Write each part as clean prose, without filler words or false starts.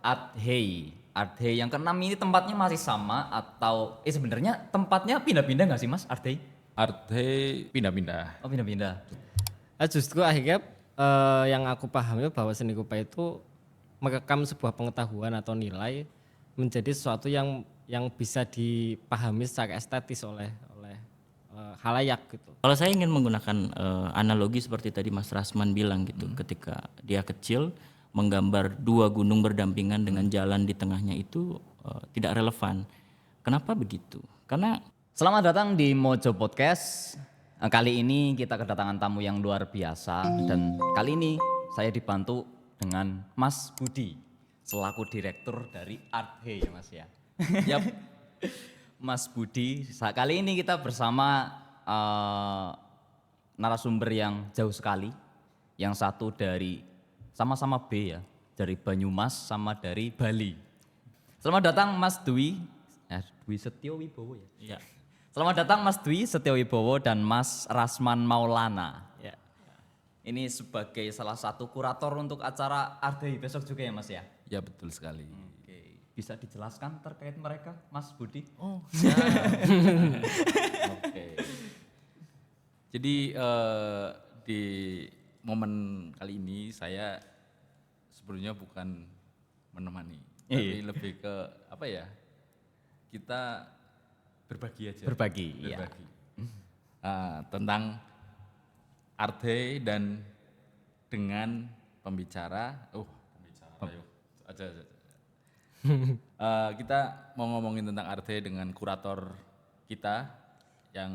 Art Hey. Art Hey yang keenam ini tempatnya masih sama atau sebenarnya tempatnya pindah-pindah nggak sih Mas Art Hey? Arte pindah-pindah. Oh pindah-pindah. Justru akhirnya yang aku pahami bahwa seni rupa itu merekam sebuah pengetahuan atau nilai menjadi sesuatu yang bisa dipahami secara estetis oleh halayak gitu. Kalau saya ingin menggunakan analogi seperti tadi Mas Rasman bilang gitu, ketika dia kecil menggambar dua gunung berdampingan dengan jalan di tengahnya itu tidak relevan. Kenapa begitu? Karena Selamat datang di Mojo Podcast. Kali ini kita kedatangan tamu yang luar biasa dan kali ini saya dibantu dengan Mas Budi selaku direktur dari Art Hey ya Mas ya. Yap. Mas Budi, kali ini kita bersama narasumber yang jauh sekali. Yang satu dari sama-sama B ya, dari Banyumas sama dari Bali. Selamat datang Mas Dwi, Dwi Setio Wibowo ya. ya Selamat datang Mas Dwi Setio Wibowo dan Mas Rasman Maulana. Ya. Ini sebagai salah satu kurator untuk acara Art Day besok juga ya Mas ya? Ya betul sekali. Oke, bisa dijelaskan terkait mereka Mas Budi? Oh, ya. Oke. Jadi di momen kali ini saya sebenarnya bukan menemani, tapi lebih ke apa ya? Kita berbagi aja. Berbagi, iya. Berbagi. Tentang arte dan dengan pembicara. Ayo. Aja. Kita mau ngomongin tentang arte dengan kurator kita yang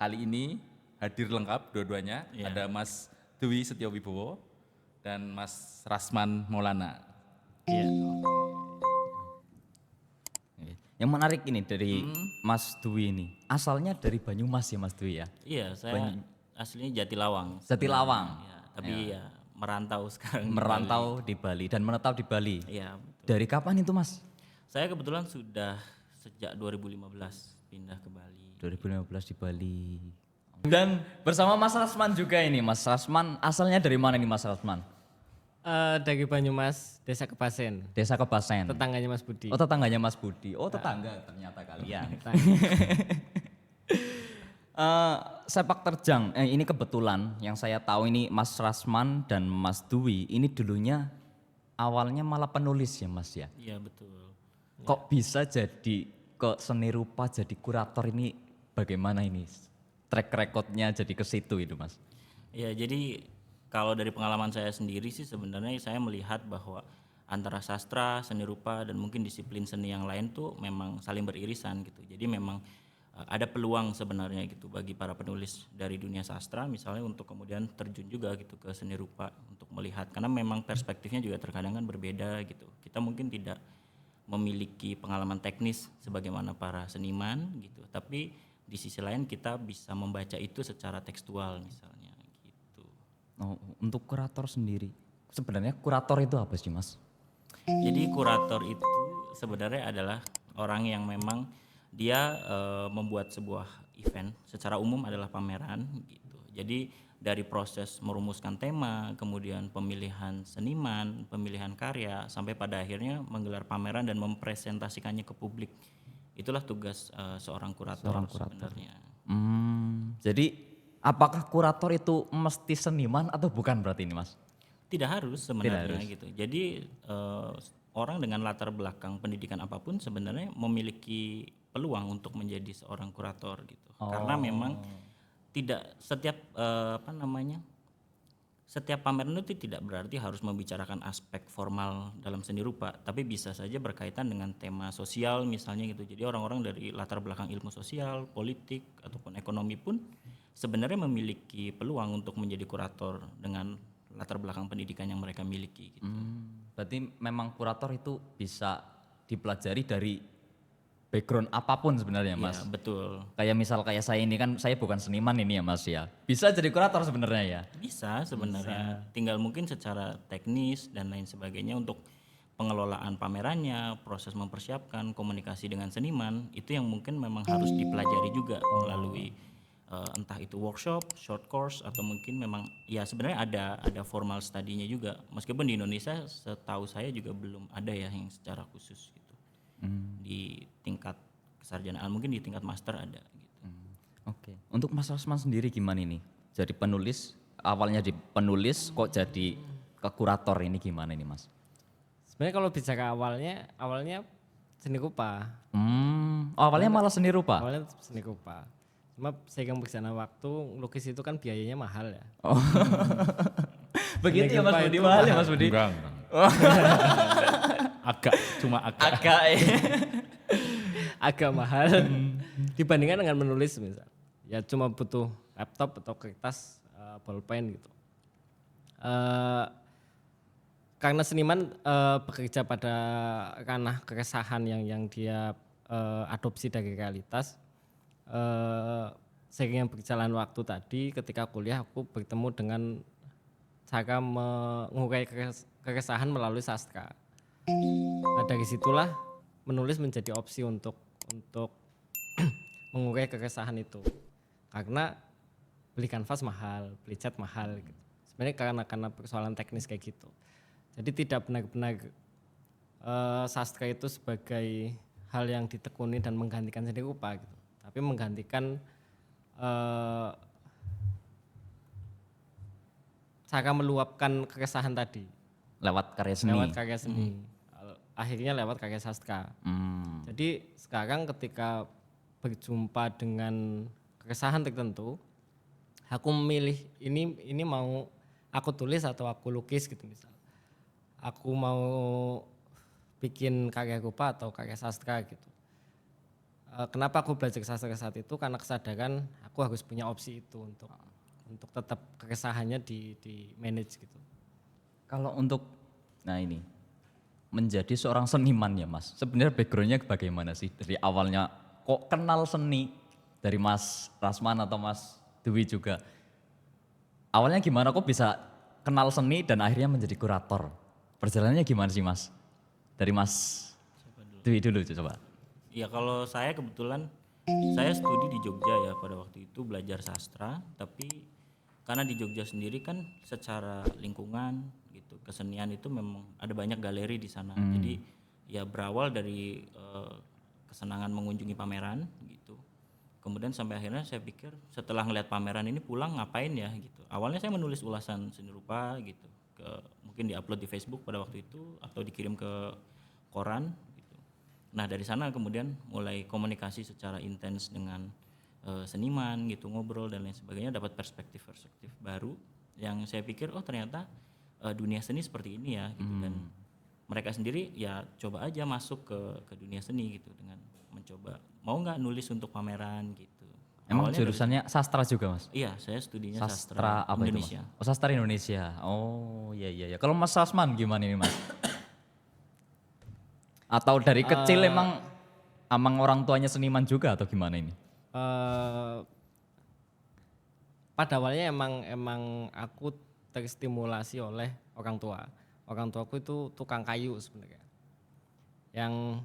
kali ini hadir lengkap dua-duanya. Ada Mas Dwi Setio Wibowo dan Mas Rasman Maulana. Iya. Yang menarik ini dari Mas Dwi ini, asalnya dari Banyumas ya Mas Dwi ya? iya saya aslinya Jatilawang. Jatilawang. Ya, tapi ya merantau sekarang. Merantau di Bali dan menetap di Bali. Iya, betul. Dari kapan itu Mas? Saya kebetulan sudah sejak 2015 pindah ke Bali. 2015 di Bali. Dan bersama Mas Rasman juga ini, Mas Rasman asalnya dari mana nih Mas Rasman? Dari Banyumas, Desa Kebasen, Desa Kebasen. tetangganya Mas Budi. Oh tetangganya Mas Budi. Oh tetangga ternyata kalian. Sepak terjang, ini kebetulan yang saya tahu ini Mas Rasman dan Mas Dwi ini dulunya awalnya malah penulis ya Mas ya. Iya, betul. Kok bisa jadi ke seni rupa jadi kurator ini bagaimana ini? Track recordnya jadi ke situ itu Mas. Ya, jadi kalau dari pengalaman saya sendiri sih sebenarnya saya melihat bahwa antara sastra, seni rupa dan mungkin disiplin seni yang lain tuh memang saling beririsan gitu. Jadi memang ada peluang sebenarnya gitu bagi para penulis dari dunia sastra misalnya untuk kemudian terjun juga gitu ke seni rupa untuk melihat karena memang perspektifnya juga terkadang kan berbeda gitu. Kita mungkin tidak memiliki pengalaman teknis sebagaimana para seniman gitu, tapi di sisi lain kita bisa membaca itu secara tekstual misalnya gitu. Oh, untuk kurator sendiri, sebenarnya kurator itu apa sih Mas? Jadi kurator itu sebenarnya adalah orang yang memang dia membuat sebuah event secara umum adalah pameran gitu. Jadi dari proses merumuskan tema, kemudian pemilihan seniman, pemilihan karya sampai pada akhirnya menggelar pameran dan mempresentasikannya ke publik. Itulah tugas seorang kurator sebenarnya. Jadi apakah kurator itu mesti seniman atau bukan berarti ini Mas? Tidak harus sebenarnya gitu. Jadi orang dengan latar belakang pendidikan apapun sebenarnya memiliki peluang untuk menjadi seorang kurator gitu. Karena memang tidak setiap setiap pameran itu tidak berarti harus membicarakan aspek formal dalam seni rupa, tapi bisa saja berkaitan dengan tema sosial misalnya gitu. Jadi orang-orang dari latar belakang ilmu sosial, politik ataupun ekonomi pun sebenarnya memiliki peluang untuk menjadi kurator dengan latar belakang pendidikan yang mereka miliki gitu. Berarti memang kurator itu bisa dipelajari dari background apapun sebenarnya Mas. Ya, betul. Kayak misal kayak saya ini kan saya bukan seniman ini ya Mas ya. Bisa jadi kurator sebenarnya ya. Bisa sebenarnya, tinggal mungkin secara teknis dan lain sebagainya untuk pengelolaan pamerannya, proses mempersiapkan komunikasi dengan seniman itu yang mungkin memang harus dipelajari juga melalui entah itu workshop, short course atau mungkin memang ya sebenarnya ada formal studinya juga. Meskipun di Indonesia setahu saya juga belum ada ya yang secara khusus gitu. Di tingkat kesarjanaan mungkin di tingkat master ada gitu. Oke. Untuk Mas Rasman sendiri gimana ini? Jadi penulis, awalnya di penulis kok jadi ke kurator ini gimana ini Mas? Sebenarnya kalau bicara awalnya seni rupa. Oh, awalnya malah seni rupa? Awalnya seni rupa. Cuma seiring berjalannya waktu, lukis itu kan biayanya mahal ya. Oh. Begitu ya Mas rupa Budi, itu mahal ya Mas Budi? Enggak. Agak. Agak mahal dibandingkan dengan menulis misal. Ya cuma butuh laptop atau kertas, bolpen gitu. Karena seniman bekerja pada ranah keresahan yang dia adopsi dari realitas. Seiring berjalan waktu tadi ketika kuliah aku bertemu dengan cara mengurai keresahan melalui sastra. Nah, dari situlah menulis menjadi opsi untuk mengurai keresahan itu. Karena beli kanvas mahal, beli cat mahal gitu. Sebenarnya karena persoalan teknis kayak gitu. Jadi tidak benar-benar sastra itu sebagai hal yang ditekuni dan menggantikan seni rupa gitu. Tapi menggantikan cara meluapkan keresahan tadi Lewat karya seni? lewat karya seni. Akhirnya lewat karya sastra. Jadi sekarang ketika berjumpa dengan keresahan tertentu, aku memilih ini mau aku tulis atau aku lukis gitu misal. Aku mau bikin karya rupa atau karya sastra gitu. Kenapa aku belajar sastra saat itu? Karena kesadaran aku harus punya opsi itu untuk tetap keresahannya di manage gitu. Kalau untuk, nah ini, menjadi seorang seniman ya Mas, sebenarnya backgroundnya bagaimana sih? Dari awalnya kok kenal seni dari Mas Rasman atau Mas Dwi juga? Awalnya gimana kok bisa kenal seni dan akhirnya menjadi kurator? Perjalanannya gimana sih Mas? Dari Mas Dwi dulu coba. Ya kalau saya kebetulan saya studi di Jogja ya pada waktu itu belajar sastra, tapi karena di Jogja sendiri kan secara lingkungan gitu kesenian itu memang ada banyak galeri di sana. Jadi ya berawal dari kesenangan mengunjungi pameran gitu. Kemudian sampai akhirnya saya pikir setelah ngeliat pameran ini pulang ngapain ya gitu. Awalnya saya menulis ulasan seni rupa gitu, mungkin diupload di Facebook pada waktu itu atau dikirim ke koran. Nah dari sana kemudian mulai komunikasi secara intens dengan seniman gitu, ngobrol dan lain sebagainya, dapat perspektif baru yang saya pikir oh ternyata dunia seni seperti ini ya gitu. Dan mereka sendiri ya coba aja masuk ke dunia seni gitu dengan mencoba mau nggak nulis untuk pameran gitu. Emang Awalnya jurusannya sastra juga Mas? iya saya studinya Sastra apa Indonesia. itu Mas? Oh sastra Indonesia, oh iya. Kalau Mas Rasman gimana ini Mas? Atau dari kecil emang orang tuanya seniman juga atau gimana ini? Pada awalnya emang aku terstimulasi oleh orang tua. Orang tuaku itu tukang kayu sebenarnya. Yang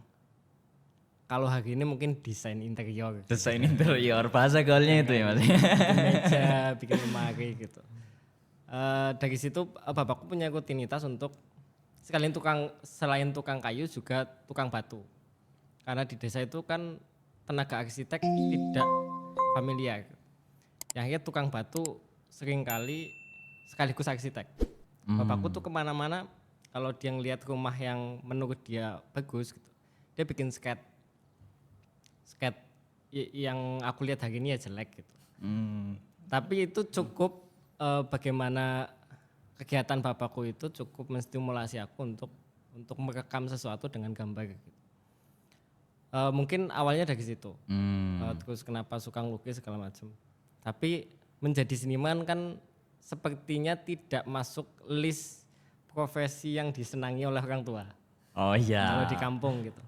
kalau hari ini mungkin desain interior. Desain interior, bahasa gaulnya itu ya Mas? Bikin meja, bikin lemari gitu. Dari situ bapakku punya rutinitas untuk selain tukang kayu juga tukang batu. Karena di desa itu kan tenaga arsitek tidak familiar. Yang akhirnya tukang batu seringkali sekaligus arsitek. Bapakku tuh kemana-mana kalau dia ngelihat rumah yang menurut dia bagus gitu, dia bikin sketch yang aku lihat hari ini ya jelek gitu. Tapi itu cukup bagaimana kegiatan bapakku itu cukup menstimulasi aku untuk merekam sesuatu dengan gambar gitu. Mungkin awalnya dari situ. Terus kenapa suka ngelukis segala macam. Tapi menjadi seniman kan sepertinya tidak masuk list profesi yang disenangi oleh orang tua. Oh iya. Kalau di kampung gitu.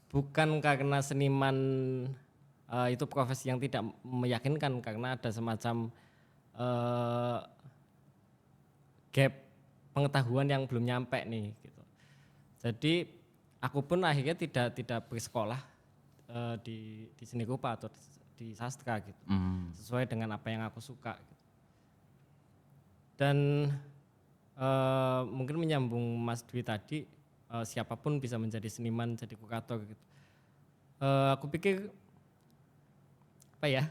Bukan karena seniman itu profesi yang tidak meyakinkan, karena ada semacam gap pengetahuan yang belum nyampe nih gitu. Jadi aku pun akhirnya tidak bersekolah di seni rupa atau di sastra gitu. Hmm. Sesuai dengan apa yang aku suka gitu. Dan mungkin menyambung Mas Dwi tadi, siapapun bisa menjadi seniman, jadi kurator gitu. Aku pikir apa ya?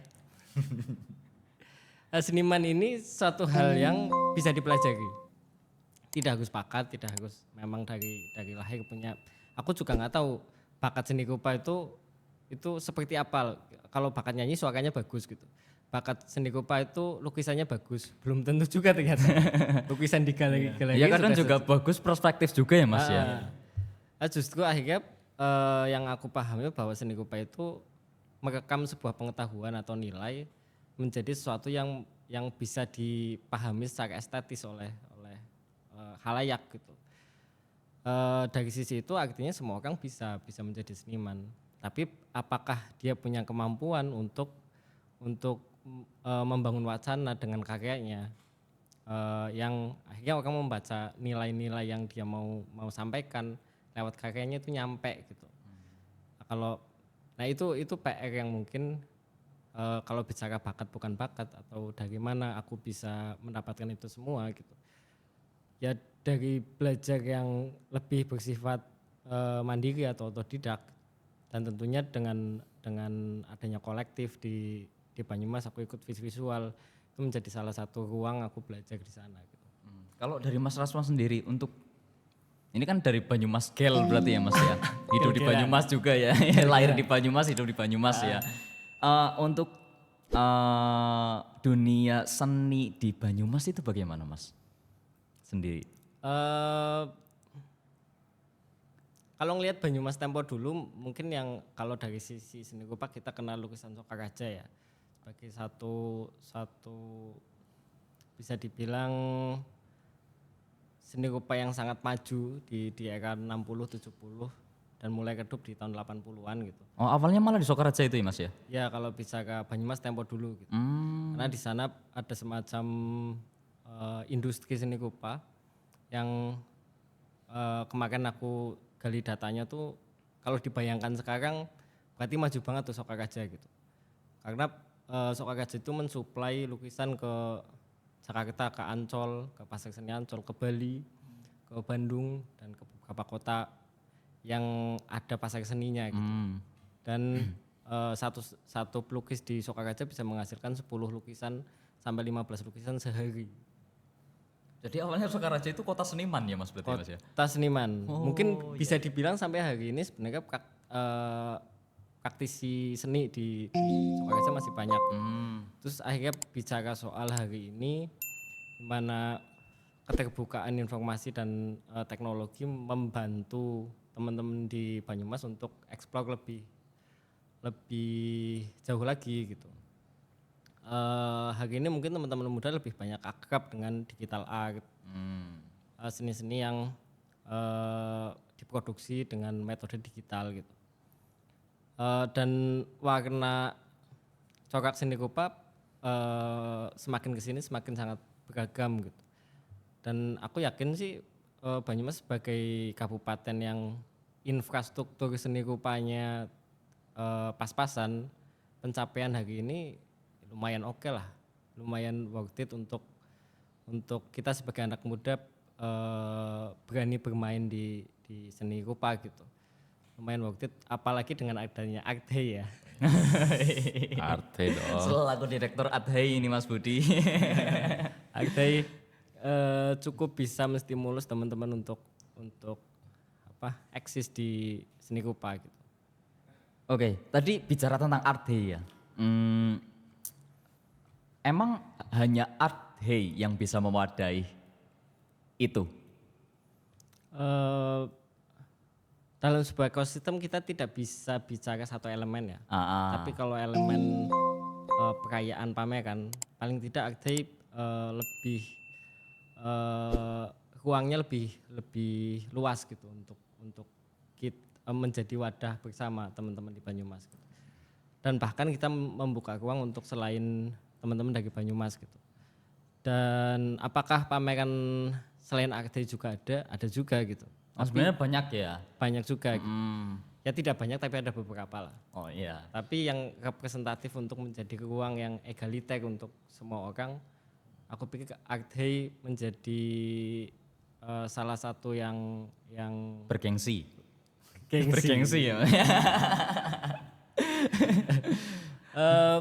Seniman ini suatu hal yang bisa dipelajari. Tidak harus bakat, tidak harus memang dari lahir punya. Aku juga nggak tahu bakat seni rupa itu seperti apa. Kalau bakat nyanyi suaranya bagus gitu. Bakat seni rupa itu lukisannya bagus, belum tentu juga ternyata. Lukisan di galeri-galeri Ya kadang juga bagus perspektif juga ya Mas ya. Justru akhirnya yang aku pahami bahwa seni rupa itu merekam sebuah pengetahuan atau nilai menjadi sesuatu yang bisa dipahami secara estetis oleh halayak gitu. Dari sisi itu artinya semua orang bisa menjadi seniman. Tapi apakah dia punya kemampuan untuk membangun wacana dengan karyanya, yang akhirnya orang membaca nilai-nilai yang dia mau sampaikan lewat karyanya itu nyampe gitu. Nah itu PR yang mungkin kalau bicara bakat bukan bakat atau dari mana aku bisa mendapatkan itu semua gitu. Ya dari belajar yang lebih bersifat mandiri atau otodidak, dan tentunya dengan adanya kolektif di Banyumas, aku ikut visual itu menjadi salah satu ruang aku belajar di sana gitu. Kalau dari Mas Rasman sendiri untuk ini kan dari Banyumas Gel berarti ya Mas ya. Hidup di Banyumas juga ya. Lahir di Banyumas, hidup di Banyumas ya. Untuk dunia seni di Banyumas itu bagaimana Mas sendiri? Kalau ngelihat Banyumas tempo dulu, mungkin yang kalau dari sisi seni rupa kita kenal lukisan Sokaraja ya sebagai satu bisa dibilang seni rupa yang sangat maju di era 60-70 dan mulai redup di tahun 80-an gitu. Oh awalnya malah di Sokaraja itu ya Mas ya? Ya kalau bisa ke Banyumas tempo dulu gitu. Karena di sana ada semacam industri seni rupa yang kemarin aku gali datanya tuh kalau dibayangkan sekarang berarti maju banget tuh Sokaraja gitu. Karena Sokaraja itu mensuplai lukisan ke Jakarta, ke Ancol, ke Pasar Seni Ancol, ke Bali, ke Bandung dan ke beberapa kota yang ada pasar seninya gitu. Dan satu pelukis di Sokaraja bisa menghasilkan 10 lukisan sampai 15 lukisan sehari. Jadi awalnya Sokaraja itu kota seniman ya Mas berarti Mas ya? Kota seniman. Mungkin bisa dibilang sampai hari ini sebenarnya praktisi seni di Sokaraja masih banyak. Terus akhirnya bicara soal hari ini di mana keterbukaan informasi dan teknologi membantu teman-teman di Banyumas untuk eksplor lebih jauh lagi gitu. Hari ini mungkin teman-teman muda lebih banyak akrab dengan digital art, seni-seni yang diproduksi dengan metode digital gitu. Dan warna corak seni rupa semakin kesini semakin sangat beragam gitu. Dan aku yakin sih Banyumas sebagai kabupaten yang infrastruktur seni rupanya pas-pasan, pencapaian hari ini lumayan oke lah, lumayan worth it untuk kita sebagai anak muda berani bermain di seni rupa gitu. Lumayan worth it, apalagi dengan adanya Arte ya. Arte dong. Selaku direktur Adhei ini Mas Budi. Arte cukup bisa menstimulus teman-teman untuk eksis di seni rupa gitu. Oke, tadi bicara tentang Adhei ya. Emang hanya Adhei yang bisa mewadai itu? Dalam sebuah ekosistem kita tidak bisa bicara satu elemen ya. Tapi kalau elemen perayaan pameran, paling tidak Arte lebih ruangnya lebih luas gitu untuk kita menjadi wadah bersama teman-teman di Banyumas gitu. Dan bahkan kita membuka ruang untuk selain teman-teman dari Banyumas gitu. Dan apakah pameran selain Arte juga ada? Ada juga gitu. Oh, sebenarnya banyak ya. Banyak juga gitu. Ya tidak banyak tapi ada beberapa lah. Oh iya. Tapi yang representatif untuk menjadi ruang yang egaliter untuk semua orang, aku pikir Art Day menjadi salah satu yang Bergengsi. gengsi. Bergengsi ya. Eh,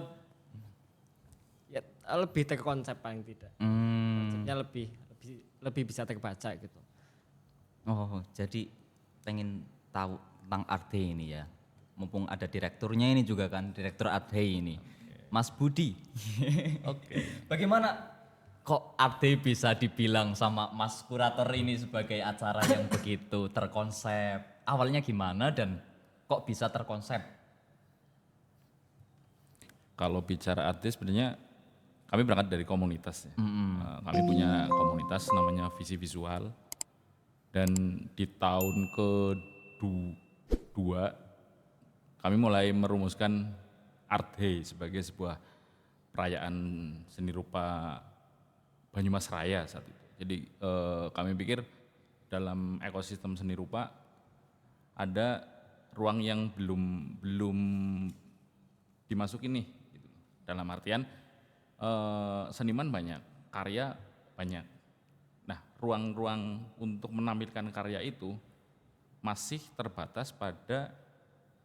ya lebih terkonsep paling tidak. Konsepnya lebih bisa terbaca gitu. Oh, jadi pengen tahu tentang Art Day ini ya. Mumpung ada direkturnya ini juga kan, direktur Art Day ini. Mas Budi. Oke. Bagaimana kok Art Day bisa dibilang sama Mas Kurator ini sebagai acara yang begitu terkonsep? Awalnya gimana dan kok bisa terkonsep? Kalau bicara artis sebenarnya kami berangkat dari komunitas ya. Kami punya komunitas namanya Visi Visual dan di tahun kedua kami mulai merumuskan Art Day sebagai sebuah perayaan seni rupa Banyumas Raya saat itu. Jadi kami pikir dalam ekosistem seni rupa ada ruang yang belum dimasuki nih. Gitu. Dalam artian seniman banyak, karya banyak. Nah, ruang-ruang untuk menampilkan karya itu masih terbatas pada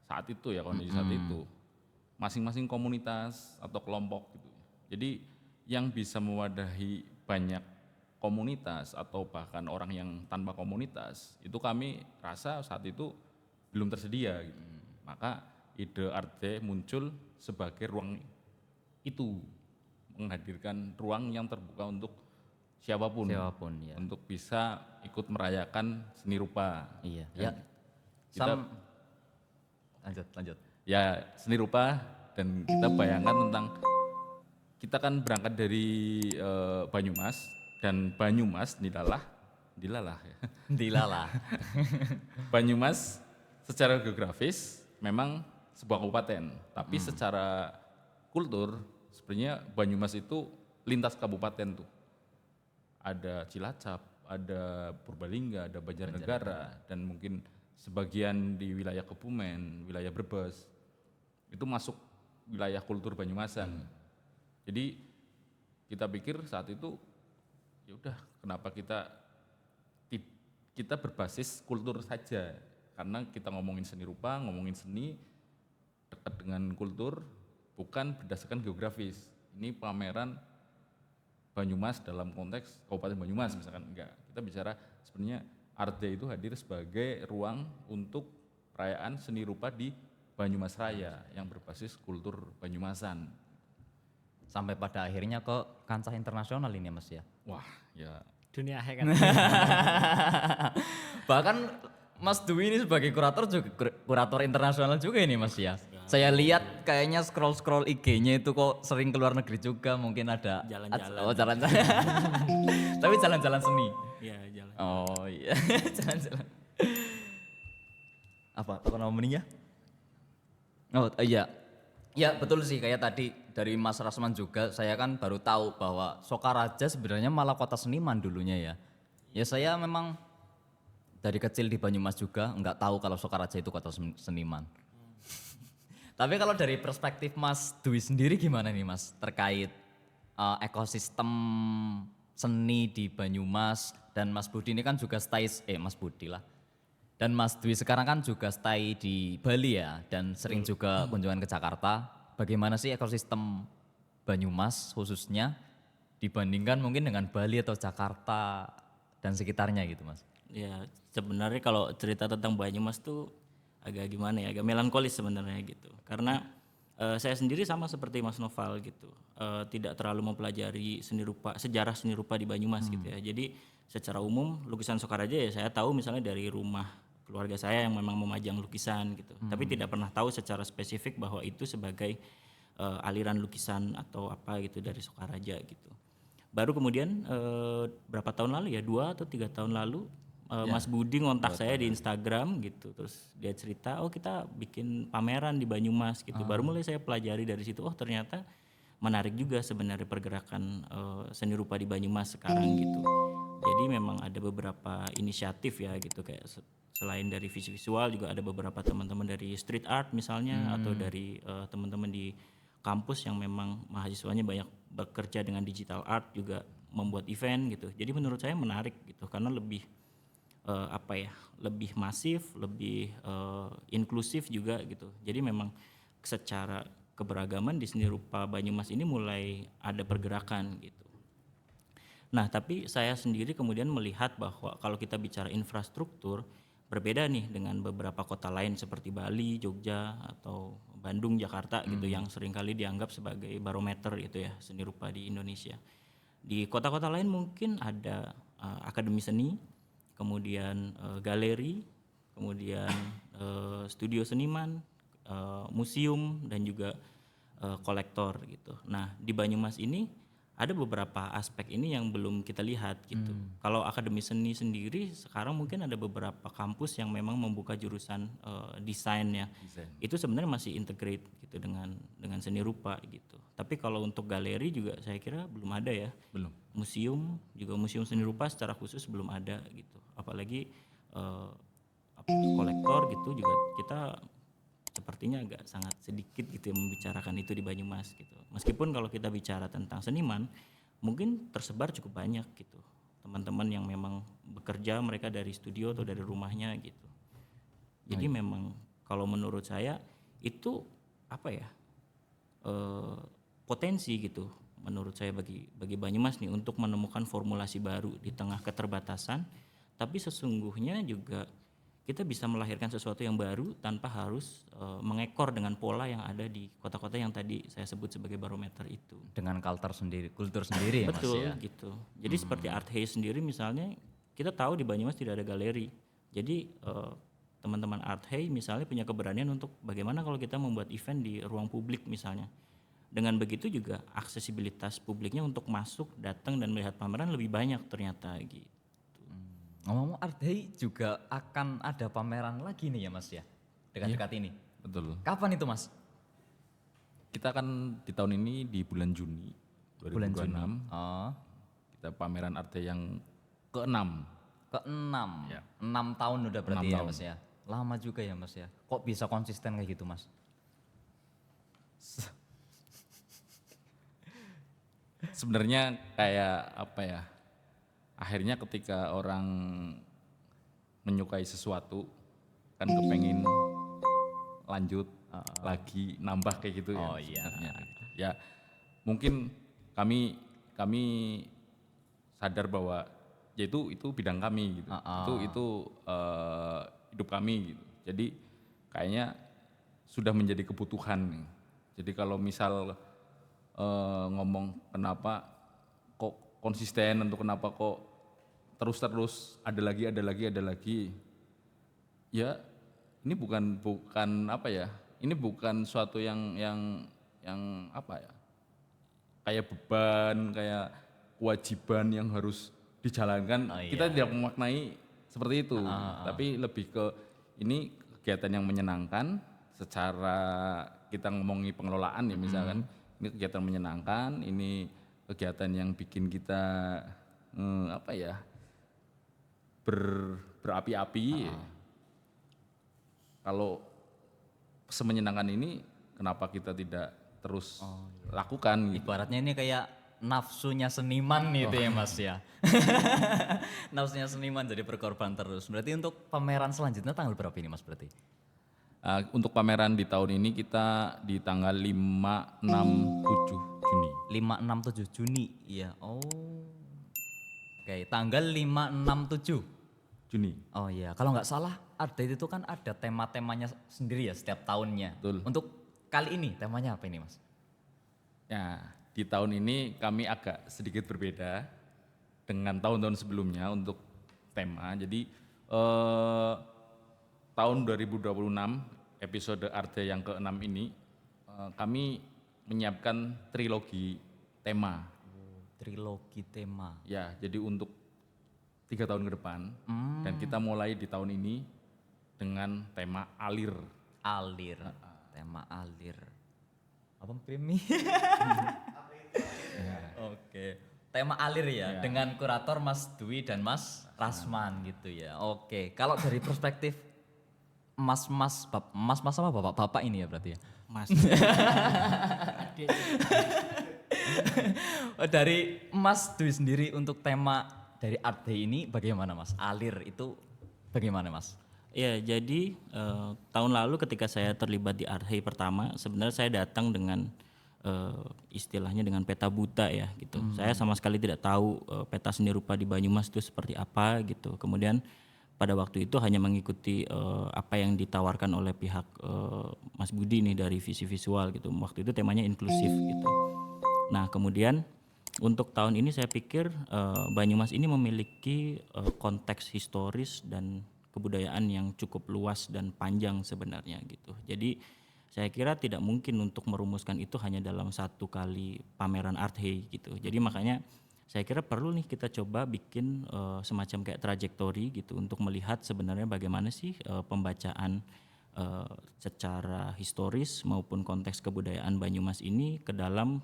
saat itu ya, kondisi saat itu. Masing-masing komunitas atau kelompok gitu. Jadi yang bisa mewadahi banyak komunitas atau bahkan orang yang tanpa komunitas, itu kami rasa saat itu belum tersedia gitu. Maka ide Art Day muncul sebagai ruang itu, menghadirkan ruang yang terbuka untuk siapapun Ya. untuk bisa ikut merayakan seni rupa. Iya. Dan Ya. kita Lanjut. ya seni rupa dan kita bayangkan tentang kita kan berangkat dari Banyumas dan Banyumas dilalah ya. Dilalah. Banyumas secara geografis memang sebuah kabupaten, tapi secara kultur sebenarnya Banyumas itu lintas kabupaten tuh. Ada Cilacap, ada Purbalingga, ada Banjarnegara, dan mungkin sebagian di wilayah Kebumen, wilayah Brebes. Itu masuk wilayah kultur Banyumasan. Jadi kita pikir saat itu ya udah kenapa kita berbasis kultur saja, karena kita ngomongin seni rupa, ngomongin seni dekat dengan kultur, bukan berdasarkan geografis. Ini pameran Banyumas dalam konteks Kabupaten Banyumas misalkan, enggak. Kita bicara sebenarnya Art Day itu hadir sebagai ruang untuk perayaan seni rupa di Banyumas Raya yang berbasis kultur Banyumasan. Sampai pada akhirnya ke kancah internasional ini Mas ya. Wah, ya Dunia akhir kan. Bahkan Mas Dwi ini sebagai kurator juga kurator internasional juga ini Mas ya. Saya lihat kayaknya scroll IG-nya itu kok sering keluar negeri juga, mungkin ada Jalan-jalan. Oh, jalan-jalan. Tapi jalan-jalan seni. Iya, jalan. Oh iya, jalan-jalan. Apa namanya? Oh iya. Ya betul sih, kayak tadi dari Mas Rasman juga, saya kan baru tahu bahwa Sokaraja sebenarnya malah kota seniman dulunya ya. Ya saya memang dari kecil di Banyumas juga nggak tahu kalau Sokaraja itu kota seniman. Tapi kalau dari perspektif Mas Dwi sendiri gimana nih Mas terkait ekosistem seni di Banyumas, dan Mas Budi ini kan juga Mas Budi lah. Dan Mas Dwi sekarang kan juga stay di Bali ya, dan sering juga kunjungan ke Jakarta. Bagaimana sih ekosistem Banyumas khususnya dibandingkan mungkin dengan Bali atau Jakarta dan sekitarnya gitu Mas? Ya sebenarnya kalau cerita tentang Banyumas tuh agak gimana ya, agak melankolis sebenarnya gitu. Karena saya sendiri sama seperti Mas Noval gitu, tidak terlalu mempelajari sejarah seni rupa di Banyumas gitu ya. Jadi secara umum lukisan Sokaraja ya saya tahu misalnya dari rumah keluarga saya yang memang memajang lukisan gitu. Tapi tidak pernah tahu secara spesifik bahwa itu sebagai aliran lukisan atau apa gitu dari Sokaraja gitu. Baru kemudian berapa tahun lalu ya, 2 atau 3 tahun lalu Mas Budi ngontak saya di Instagram gitu, terus dia cerita, oh kita bikin pameran di Banyumas gitu. Baru mulai saya pelajari dari situ, oh ternyata menarik juga sebenarnya pergerakan seni rupa di Banyumas sekarang gitu. Jadi memang ada beberapa inisiatif ya gitu, kayak selain dari visual juga ada beberapa teman-teman dari street art misalnya atau dari teman-teman di kampus yang memang mahasiswanya banyak bekerja dengan digital art juga membuat event gitu. Jadi menurut saya menarik gitu karena lebih lebih masif, lebih inklusif juga gitu. Jadi memang secara keberagaman di seni rupa Banyumas ini mulai ada pergerakan gitu. Nah, tapi saya sendiri kemudian melihat bahwa kalau kita bicara infrastruktur berbeda nih dengan beberapa kota lain seperti Bali, Jogja atau Bandung, Jakarta gitu yang seringkali dianggap sebagai barometer gitu ya seni rupa di Indonesia. Di kota-kota lain mungkin ada akademi seni, kemudian galeri, kemudian studio seniman, museum dan juga kolektor gitu. Nah, di Banyumas ini ada beberapa aspek ini yang belum kita lihat gitu. Kalau akademi seni sendiri sekarang mungkin ada beberapa kampus yang memang membuka jurusan desainnya. Itu sebenarnya masih integrate gitu dengan seni rupa gitu. Tapi kalau untuk galeri juga saya kira belum ada ya. Belum. Museum juga museum seni rupa secara khusus belum ada gitu. Apalagi kolektor gitu juga kita sepertinya agak sangat sedikit gitu yang membicarakan itu di Banyumas gitu. Meskipun kalau kita bicara tentang seniman, mungkin tersebar cukup banyak gitu. Teman-teman yang memang bekerja mereka dari studio atau dari rumahnya gitu. Jadi memang kalau menurut saya itu potensi gitu. Menurut saya bagi Banyumas nih untuk menemukan formulasi baru di tengah keterbatasan, tapi sesungguhnya juga kita bisa melahirkan sesuatu yang baru tanpa harus mengekor dengan pola yang ada di kota-kota yang tadi saya sebut sebagai barometer itu. Dengan kultur sendiri ya Mas Betul ya. gitu. Jadi seperti Art Haze sendiri misalnya kita tahu di Banyumas tidak ada galeri. Jadi teman-teman Art Haze misalnya punya keberanian untuk bagaimana kalau kita membuat event di ruang publik misalnya. Dengan begitu juga aksesibilitas publiknya untuk masuk, datang dan melihat pameran lebih banyak ternyata gitu. Ngomong-ngomong Art Day juga akan ada pameran lagi nih ya Mas ya. Dekat-dekat ini. Betul. Kapan itu Mas? Kita kan di tahun ini di bulan Juni 2026 Bulan Juni. Oh, kita pameran arte yang ke-6. ke-6. Ya. 6 tahun udah berarti 6 ya tahun. Mas ya. Lama juga ya Mas ya. Kok bisa konsisten kayak gitu Mas? Sebenarnya kayak apa ya? Akhirnya ketika orang menyukai sesuatu kan kepengin lanjut lagi nambah kayak gitu ya. Oh, iya. sebenarnya. Ya mungkin kami sadar bahwa ya itu bidang kami gitu. Itu hidup kami gitu. Jadi kayaknya sudah menjadi kebutuhan nih. Jadi kalau misal ngomong kenapa kok konsisten atau kenapa kok terus ada lagi ya ini bukan apa ya, ini bukan suatu yang apa ya, kayak beban, kayak kewajiban yang harus dijalankan. Kita tidak memaknai seperti itu, tapi lebih ke ini kegiatan yang menyenangkan secara kita ngomongi pengelolaan ya misalkan. Ini kegiatan menyenangkan, ini kegiatan yang bikin kita apa ya, berapi-api. Kalau semenyenangkan ini, kenapa kita tidak terus lakukan? Gitu. Ibaratnya ini kayak nafsunya seniman gitu ya Mas ya. Nafsunya seniman jadi berkorban terus. Berarti untuk pameran selanjutnya tanggal berapa ini Mas berarti? Untuk pameran di tahun ini kita di tanggal 5, 6, 7 Juni. 5, 6, 7 Juni. Iya. Oh. Oke, tanggal 5, 6, 7 Juni. Oh iya, kalau nggak salah Art Day itu kan ada tema-temanya sendiri ya setiap tahunnya. Betul. Untuk kali ini temanya apa ini Mas? Ya, di tahun ini kami agak sedikit berbeda dengan tahun-tahun sebelumnya untuk tema. Jadi tahun 2026 episode Arte yang ke-6 ini kami menyiapkan trilogi tema. Trilogi tema. Ya, jadi untuk 3 tahun ke depan dan kita mulai di tahun ini dengan tema alir. Alir. Tema alir. Apa primi? Oke. tema alir ya, dengan kurator Mas Dwi dan Mas Rasman gitu ya. Oke, kalau dari perspektif mas apa bapak ini ya berarti ya. Mas. Dari Mas Dwi sendiri untuk tema dari Art Day ini bagaimana Mas? Alir itu bagaimana Mas? Ya, jadi tahun lalu ketika saya terlibat di Art Day pertama, sebenarnya saya datang dengan istilahnya dengan peta buta ya gitu. Saya sama sekali tidak tahu peta seni rupa di Banyumas itu seperti apa gitu. Kemudian pada waktu itu hanya mengikuti apa yang ditawarkan oleh pihak Mas Budi nih dari visi visual gitu. Waktu itu temanya inklusif gitu. Nah, kemudian untuk tahun ini saya pikir Banyumas ini memiliki konteks historis dan kebudayaan yang cukup luas dan panjang sebenarnya gitu. Jadi saya kira tidak mungkin untuk merumuskan itu hanya dalam satu kali pameran Art Day gitu. Jadi makanya saya kira perlu nih kita coba bikin semacam kayak trajektori gitu untuk melihat sebenarnya bagaimana sih pembacaan secara historis maupun konteks kebudayaan Banyumas ini ke dalam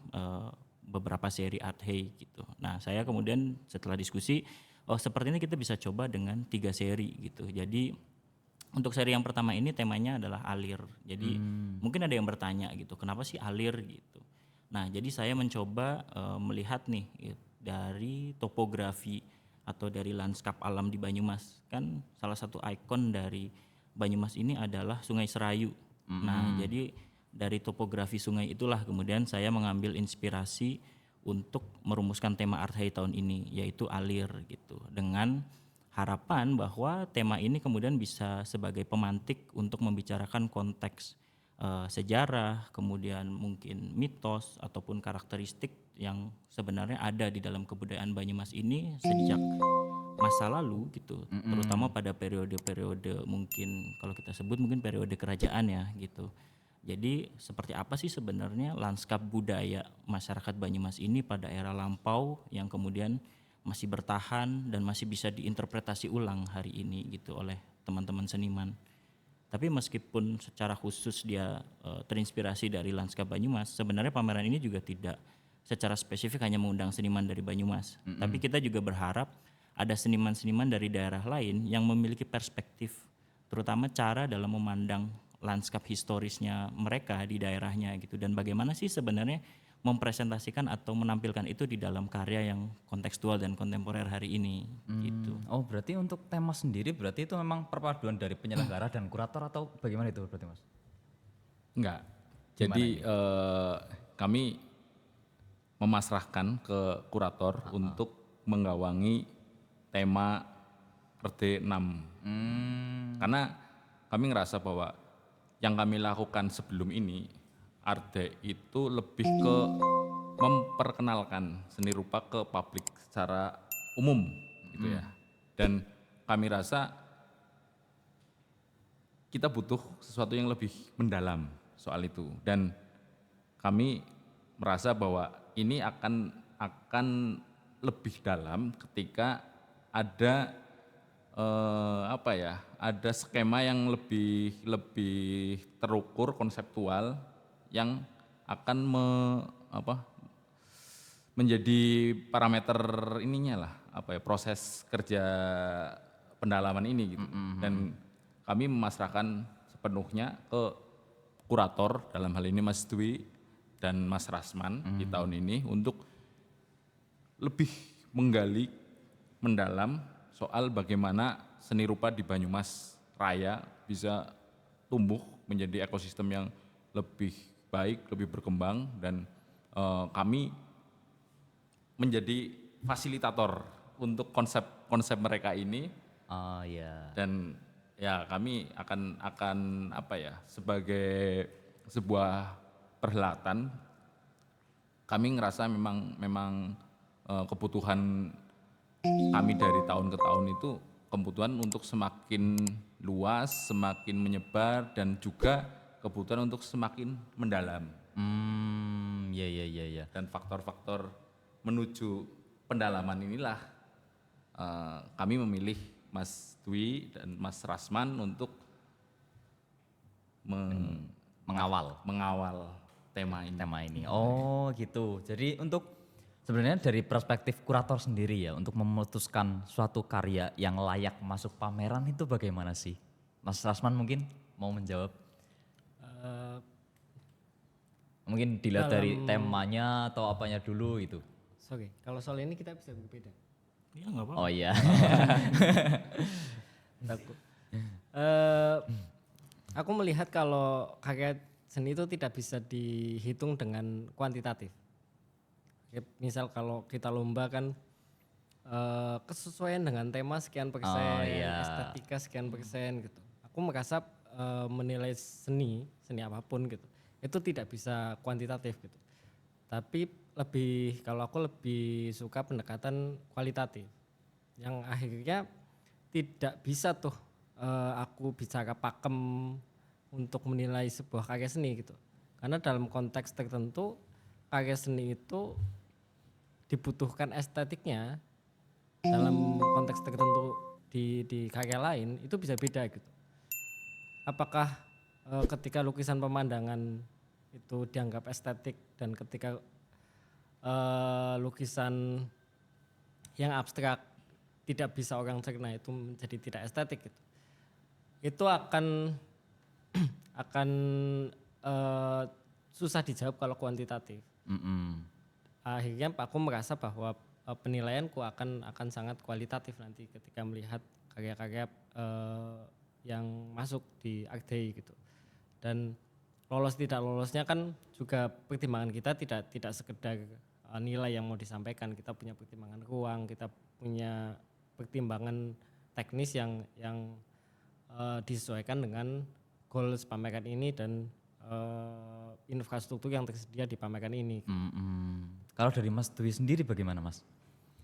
beberapa seri Art Day gitu. Nah, saya kemudian setelah diskusi, oh sepertinya kita bisa coba dengan 3 seri gitu. Jadi untuk seri yang pertama ini temanya adalah alir. Jadi mungkin ada yang bertanya gitu, kenapa sih alir gitu. Nah, jadi saya mencoba melihat nih dari topografi atau dari lanskap alam di Banyumas. Kan salah satu ikon dari Banyumas ini adalah Sungai Serayu. Nah, jadi dari topografi sungai itulah kemudian saya mengambil inspirasi untuk merumuskan tema Art Day tahun ini, yaitu alir gitu. Dengan harapan bahwa tema ini kemudian bisa sebagai pemantik untuk membicarakan konteks sejarah, kemudian mungkin mitos ataupun karakteristik yang sebenarnya ada di dalam kebudayaan Banyumas ini sejak masa lalu gitu, terutama pada periode-periode mungkin kalau kita sebut mungkin periode kerajaan ya gitu. Jadi seperti apa sih sebenarnya lanskap budaya masyarakat Banyumas ini pada era lampau yang kemudian masih bertahan dan masih bisa diinterpretasi ulang hari ini gitu oleh teman-teman seniman. Tapi meskipun secara khusus dia terinspirasi dari lanskap Banyumas, sebenarnya pameran ini juga tidak secara spesifik hanya mengundang seniman dari Banyumas. Tapi kita juga berharap ada seniman-seniman dari daerah lain yang memiliki perspektif, terutama cara dalam memandang lanskap historisnya mereka di daerahnya gitu, dan bagaimana sih sebenarnya mempresentasikan atau menampilkan itu di dalam karya yang kontekstual dan kontemporer hari ini gitu. Oh berarti untuk tema sendiri berarti itu memang perpaduan dari penyelenggara dan kurator atau bagaimana itu berarti Mas? Enggak. Jadi kami memasrahkan ke kurator untuk menggawangi tema RD 6. Karena kami ngerasa bahwa yang kami lakukan sebelum ini Arte itu lebih ke memperkenalkan seni rupa ke publik secara umum gitu ya. Dan kami rasa kita butuh sesuatu yang lebih mendalam soal itu, dan kami merasa bahwa ini akan lebih dalam ketika ada ada skema yang lebih terukur konseptual yang akan menjadi parameter ininya lah proses kerja pendalaman ini gitu. Dan kami memasrahkan sepenuhnya ke kurator dalam hal ini Mas Dwi dan Mas Rasman di tahun ini untuk lebih menggali mendalam soal bagaimana seni rupa di Banyumas Raya bisa tumbuh menjadi ekosistem yang lebih baik, lebih berkembang, dan kami menjadi fasilitator untuk konsep mereka ini. Oh iya. Dan ya kami akan sebagai sebuah perhelatan, kami ngerasa memang kebutuhan kami dari tahun ke tahun itu kebutuhan untuk semakin luas, semakin menyebar, dan juga kebutuhan untuk semakin mendalam. Iya. Dan faktor-faktor menuju pendalaman inilah kami memilih Mas Dwi dan Mas Rasman untuk Mengawal mengawal tema ini. tema ini. Oh gitu. Jadi untuk Sebenarnya dari perspektif kurator sendiri ya, untuk memutuskan suatu karya yang layak masuk pameran itu bagaimana sih? Mas Rasman mungkin mau menjawab? Eh, Mungkin dilihat dari Dalam- temanya atau apanya dulu gitu. Sorry, kalau soal ini kita bisa berbeda. Ya nggak apa-apa. Oh iya. Takut. Eh, aku melihat kalau karya seni itu tidak bisa dihitung dengan kuantitatif. Misal kalau kita lomba kan kesesuaian dengan tema sekian persen, Oh, iya. estetika sekian persen gitu. Aku merasa menilai seni apapun gitu, itu tidak bisa kuantitatif gitu. Tapi kalau aku lebih suka pendekatan kualitatif, yang akhirnya tidak bisa tuh aku bicara pakem untuk menilai sebuah karya seni gitu. Karena dalam konteks tertentu karya seni itu dibutuhkan estetiknya, dalam konteks tertentu di karya lain itu bisa beda gitu. Apakah ketika lukisan pemandangan itu dianggap estetik dan ketika lukisan yang abstrak tidak bisa orang cerna itu menjadi tidak estetik gitu. Itu akan akan susah dijawab kalau kuantitatif. Mm-mm. Akhirnya aku merasa bahwa penilaianku akan sangat kualitatif nanti ketika melihat karya-karya yang masuk di Art Day gitu. Dan lolos tidak lolosnya kan juga pertimbangan kita tidak sekedar nilai yang mau disampaikan, kita punya pertimbangan ruang, kita punya pertimbangan teknis yang disesuaikan dengan goals pameran ini dan infrastruktur yang tersedia di pameran ini. Mm-mm. Kalau dari Mas Dwi sendiri bagaimana Mas?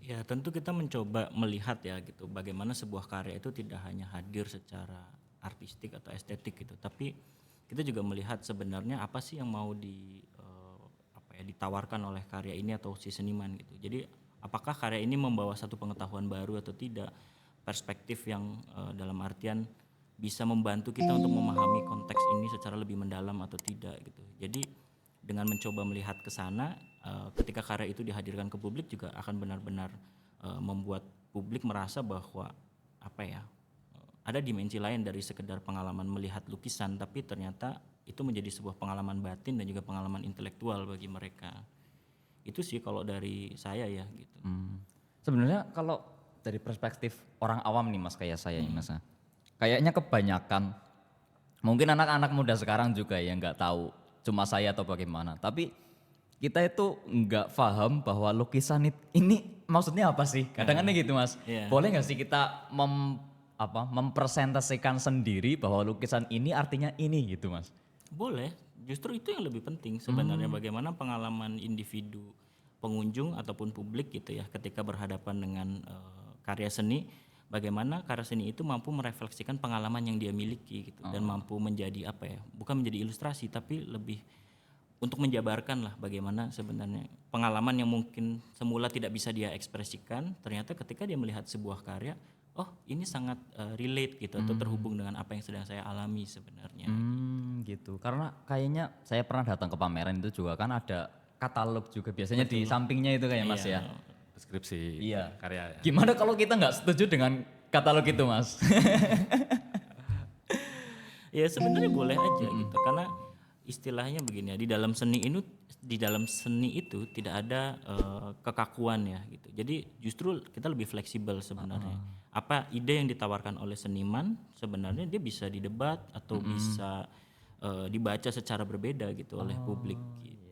Ya tentu kita mencoba melihat ya gitu bagaimana sebuah karya itu tidak hanya hadir secara artistik atau estetik gitu, tapi kita juga melihat sebenarnya apa sih yang mau ditawarkan oleh karya ini atau si seniman gitu. Jadi apakah karya ini membawa satu pengetahuan baru atau tidak, perspektif yang dalam artian bisa membantu kita untuk memahami konteks ini secara lebih mendalam atau tidak gitu. Jadi dengan mencoba melihat ke sana, ketika karya itu dihadirkan ke publik juga akan benar-benar membuat publik merasa bahwa ada dimensi lain dari sekedar pengalaman melihat lukisan, tapi ternyata itu menjadi sebuah pengalaman batin dan juga pengalaman intelektual bagi mereka. Itu sih kalau dari saya ya gitu. Sebenarnya kalau dari perspektif orang awam nih Mas kayak saya ini Mas. Kayaknya kebanyakan mungkin anak-anak muda sekarang juga yang nggak tahu cuma saya atau bagaimana. Tapi kita itu nggak paham bahwa lukisan ini maksudnya apa sih? Kadang-kadang gitu Mas. Iya. Boleh nggak sih kita mempresentasikan sendiri bahwa lukisan ini artinya ini gitu Mas? Boleh, justru itu yang lebih penting sebenarnya bagaimana pengalaman individu pengunjung ataupun publik gitu ya ketika berhadapan dengan karya seni, bagaimana karya seni itu mampu merefleksikan pengalaman yang dia miliki gitu dan mampu menjadi bukan menjadi ilustrasi tapi lebih untuk menjabarkan lah bagaimana sebenarnya pengalaman yang mungkin semula tidak bisa dia ekspresikan, ternyata ketika dia melihat sebuah karya, oh ini sangat relate gitu atau terhubung dengan apa yang sedang saya alami sebenarnya. Gitu. Karena kayaknya saya pernah datang ke pameran itu juga kan ada katalog juga biasanya di sampingnya itu kayak Mas ya. Deskripsi Iya. karya. Gimana kalau kita nggak setuju dengan katalog itu Mas? Ya sebenarnya boleh aja gitu karena istilahnya begini ya di dalam seni itu tidak ada kekakuan ya gitu. Jadi justru kita lebih fleksibel sebenarnya. Apa ide yang ditawarkan oleh seniman sebenarnya dia bisa didebat atau bisa dibaca secara berbeda gitu oleh publik gitu.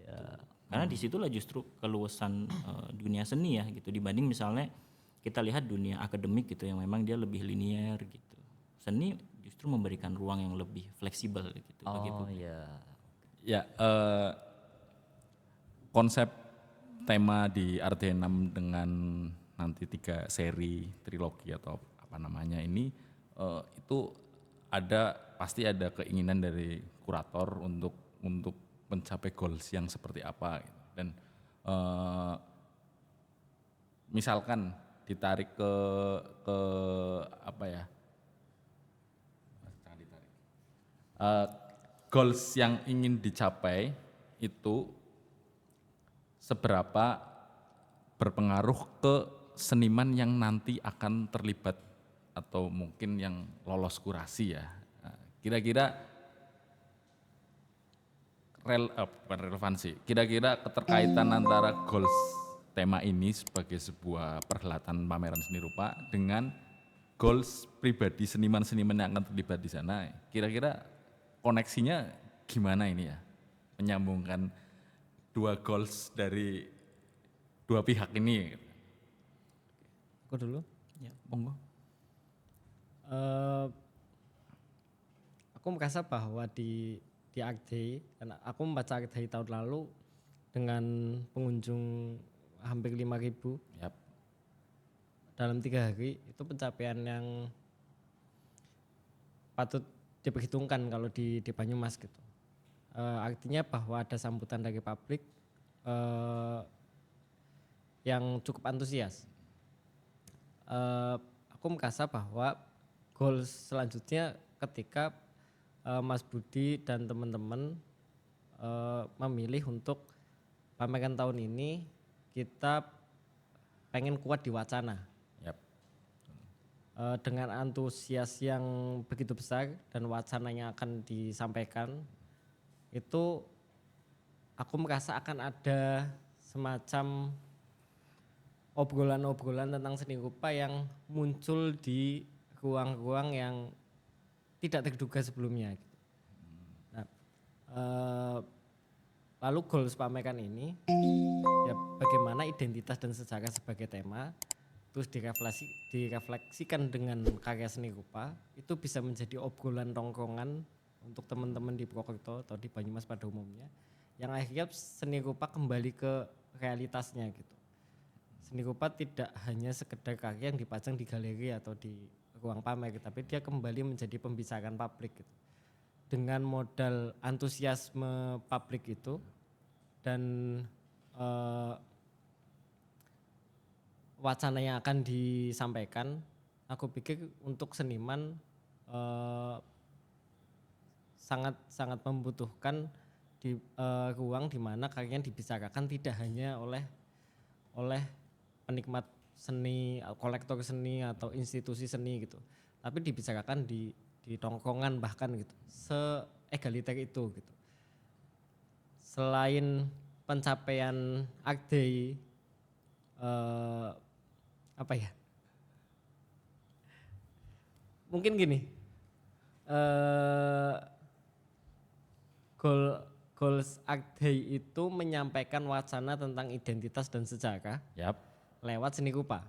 Karena disitulah justru keluasan dunia seni ya gitu dibanding misalnya kita lihat dunia akademik gitu yang memang dia lebih linier gitu. Seni justru memberikan ruang yang lebih fleksibel gitu bagi publik. Iya. Ya, konsep tema di RT6 dengan nanti 3 seri trilogi atau apa namanya ini itu pasti ada keinginan dari kurator untuk mencapai goals yang seperti apa gitu. Dan misalkan ditarik ke apa ya? Goals yang ingin dicapai itu seberapa berpengaruh ke seniman yang nanti akan terlibat atau mungkin yang lolos kurasi ya. Nah, kira-kira bukan relevansi, kira-kira keterkaitan antara goals tema ini sebagai sebuah perhelatan pameran seni rupa dengan goals pribadi seniman-seniman yang akan terlibat di sana, kira-kira koneksinya gimana ini ya, menyambungkan dua goals dari dua pihak ini. Aku dulu. Ya, monggo. Eh, aku merasa bahwa di Art Day, karena aku membaca Art Day tahun lalu dengan pengunjung hampir 5.000 Yap. dalam 3 hari, itu pencapaian yang patut diperhitungkan kalau di Banyumas gitu. Artinya bahwa ada sambutan dari publik yang cukup antusias. Aku merasa bahwa goals selanjutnya ketika Mas Budi dan teman-teman memilih untuk pameran tahun ini kita pengen kuat di wacana. Yap. Dengan antusias yang begitu besar dan wacana yang akan disampaikan, itu aku merasa akan ada semacam obrolan-obrolan tentang seni rupa yang muncul di ruang-ruang yang tidak terduga sebelumnya. Nah, lalu goals pameran ini ya bagaimana identitas dan sejarah sebagai tema terus direfleksikan dengan karya seni rupa, itu bisa menjadi obrolan tongkrongan untuk teman-teman di Purwokerto atau di Banyumas pada umumnya, yang akhirnya seni rupa kembali ke realitasnya gitu. Seni rupa tidak hanya sekedar karya yang dipajang di galeri atau di ruang pamer, tapi dia kembali menjadi pembicaraan publik gitu. Dengan modal antusiasme publik itu dan wacana yang akan disampaikan, aku pikir untuk seniman sangat membutuhkan di ruang di mana karyanya dibicarakan tidak hanya oleh penikmat seni, kolektor seni atau institusi seni gitu, tapi dibicarakan di tongkrongan bahkan gitu, se-egaliter itu gitu. Selain pencapaian Art Day, apa ya? Mungkin gini, goals Art Day itu menyampaikan wacana tentang identitas dan sejarah Yap. lewat seni rupa.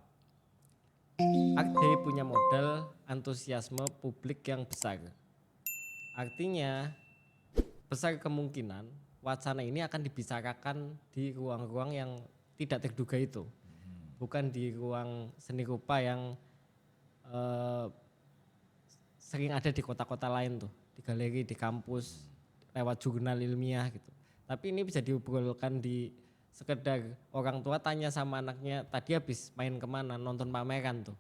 Art Day punya modal antusiasme publik yang besar. Artinya besar kemungkinan wacana ini akan dibicarakan di ruang-ruang yang tidak terduga itu. Bukan di ruang seni rupa yang sering ada di kota-kota lain tuh, di galeri, di kampus, lewat jurnal ilmiah gitu. Tapi ini bisa diobrolkan di sekedar orang tua tanya sama anaknya, tadi habis main kemana, nonton pameran tuh.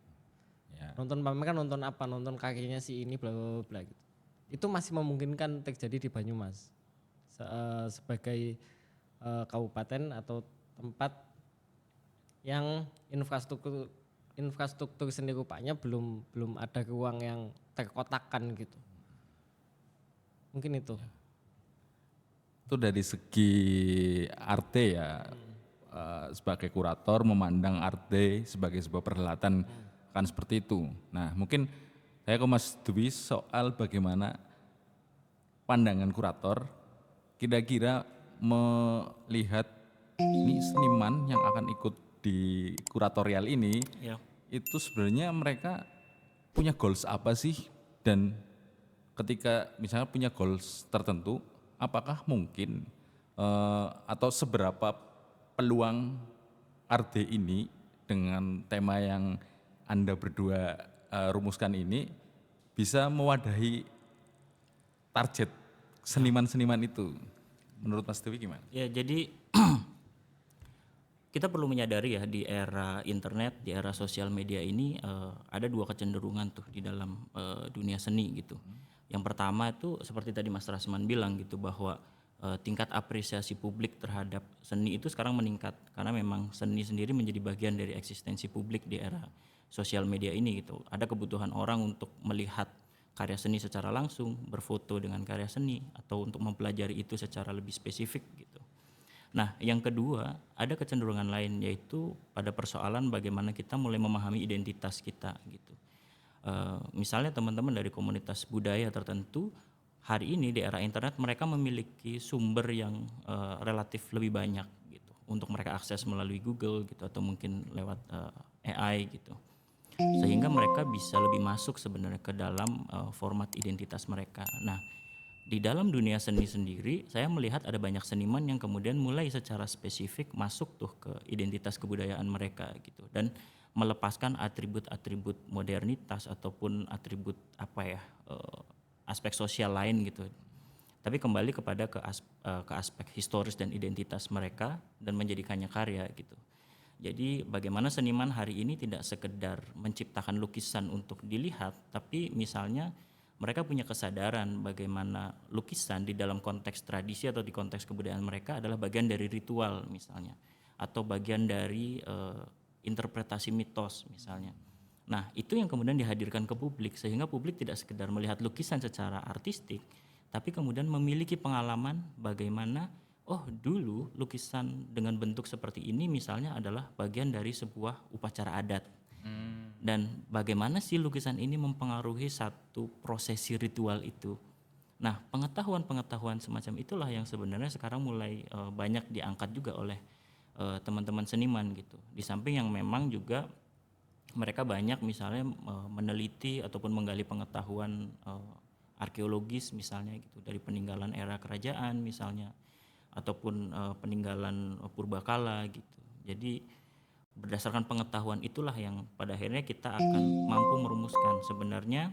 Ya. Nonton pameran, nonton apa, nonton karyanya si ini bla bla bla gitu. Itu masih memungkinkan terjadi di Banyumas sebagai kabupaten atau tempat yang infrastruktur seni rupanya belum ada ruang yang terkotakkan gitu. Mungkin itu. Itu dari segi arte ya, sebagai kurator memandang arte sebagai sebuah perhelatan kan seperti itu. Nah mungkin saya ke Mas Dwi soal bagaimana pandangan kurator kira-kira melihat ini seniman yang akan ikut di kuratorial ini, Ya. itu sebenarnya mereka punya goals apa sih, dan ketika misalnya punya goals tertentu, apakah mungkin atau seberapa peluang Art Day ini dengan tema yang Anda berdua rumuskan ini bisa mewadahi target seniman-seniman itu? Menurut Mas Dewi gimana? Ya, jadi kita perlu menyadari ya, di era internet, di era sosial media ini ada dua kecenderungan tuh di dalam dunia seni gitu. Yang pertama itu seperti tadi Mas Rasman bilang gitu, bahwa tingkat apresiasi publik terhadap seni itu sekarang meningkat karena memang seni sendiri menjadi bagian dari eksistensi publik di era sosial media ini gitu. Ada kebutuhan orang untuk melihat karya seni secara langsung, berfoto dengan karya seni atau untuk mempelajari itu secara lebih spesifik gitu. Nah, yang kedua, ada kecenderungan lain yaitu pada persoalan bagaimana kita mulai memahami identitas kita gitu. Misalnya teman-teman dari komunitas budaya tertentu hari ini di era internet mereka memiliki sumber yang relatif lebih banyak gitu untuk mereka akses melalui Google gitu atau mungkin lewat AI gitu, sehingga mereka bisa lebih masuk sebenarnya ke dalam format identitas mereka. Nah, di dalam dunia seni sendiri saya melihat ada banyak seniman yang kemudian mulai secara spesifik masuk tuh ke identitas kebudayaan mereka gitu dan melepaskan atribut-atribut modernitas ataupun atribut aspek sosial lain gitu. Tapi kembali kepada ke aspek historis dan identitas mereka dan menjadikannya karya gitu. Jadi bagaimana seniman hari ini tidak sekedar menciptakan lukisan untuk dilihat, tapi misalnya mereka punya kesadaran bagaimana lukisan di dalam konteks tradisi atau di konteks kebudayaan mereka adalah bagian dari ritual misalnya, atau bagian dari interpretasi mitos misalnya. Nah, itu yang kemudian dihadirkan ke publik sehingga publik tidak sekedar melihat lukisan secara artistik, tapi kemudian memiliki pengalaman bagaimana dulu lukisan dengan bentuk seperti ini misalnya adalah bagian dari sebuah upacara adat. Dan bagaimana sih lukisan ini mempengaruhi satu prosesi ritual itu. Nah, pengetahuan-pengetahuan semacam itulah yang sebenarnya sekarang mulai banyak diangkat juga oleh teman-teman seniman gitu. Di samping yang memang juga mereka banyak misalnya meneliti ataupun menggali pengetahuan arkeologis misalnya gitu dari peninggalan era kerajaan misalnya ataupun peninggalan purbakala gitu. Jadi berdasarkan pengetahuan itulah yang pada akhirnya kita akan mampu merumuskan sebenarnya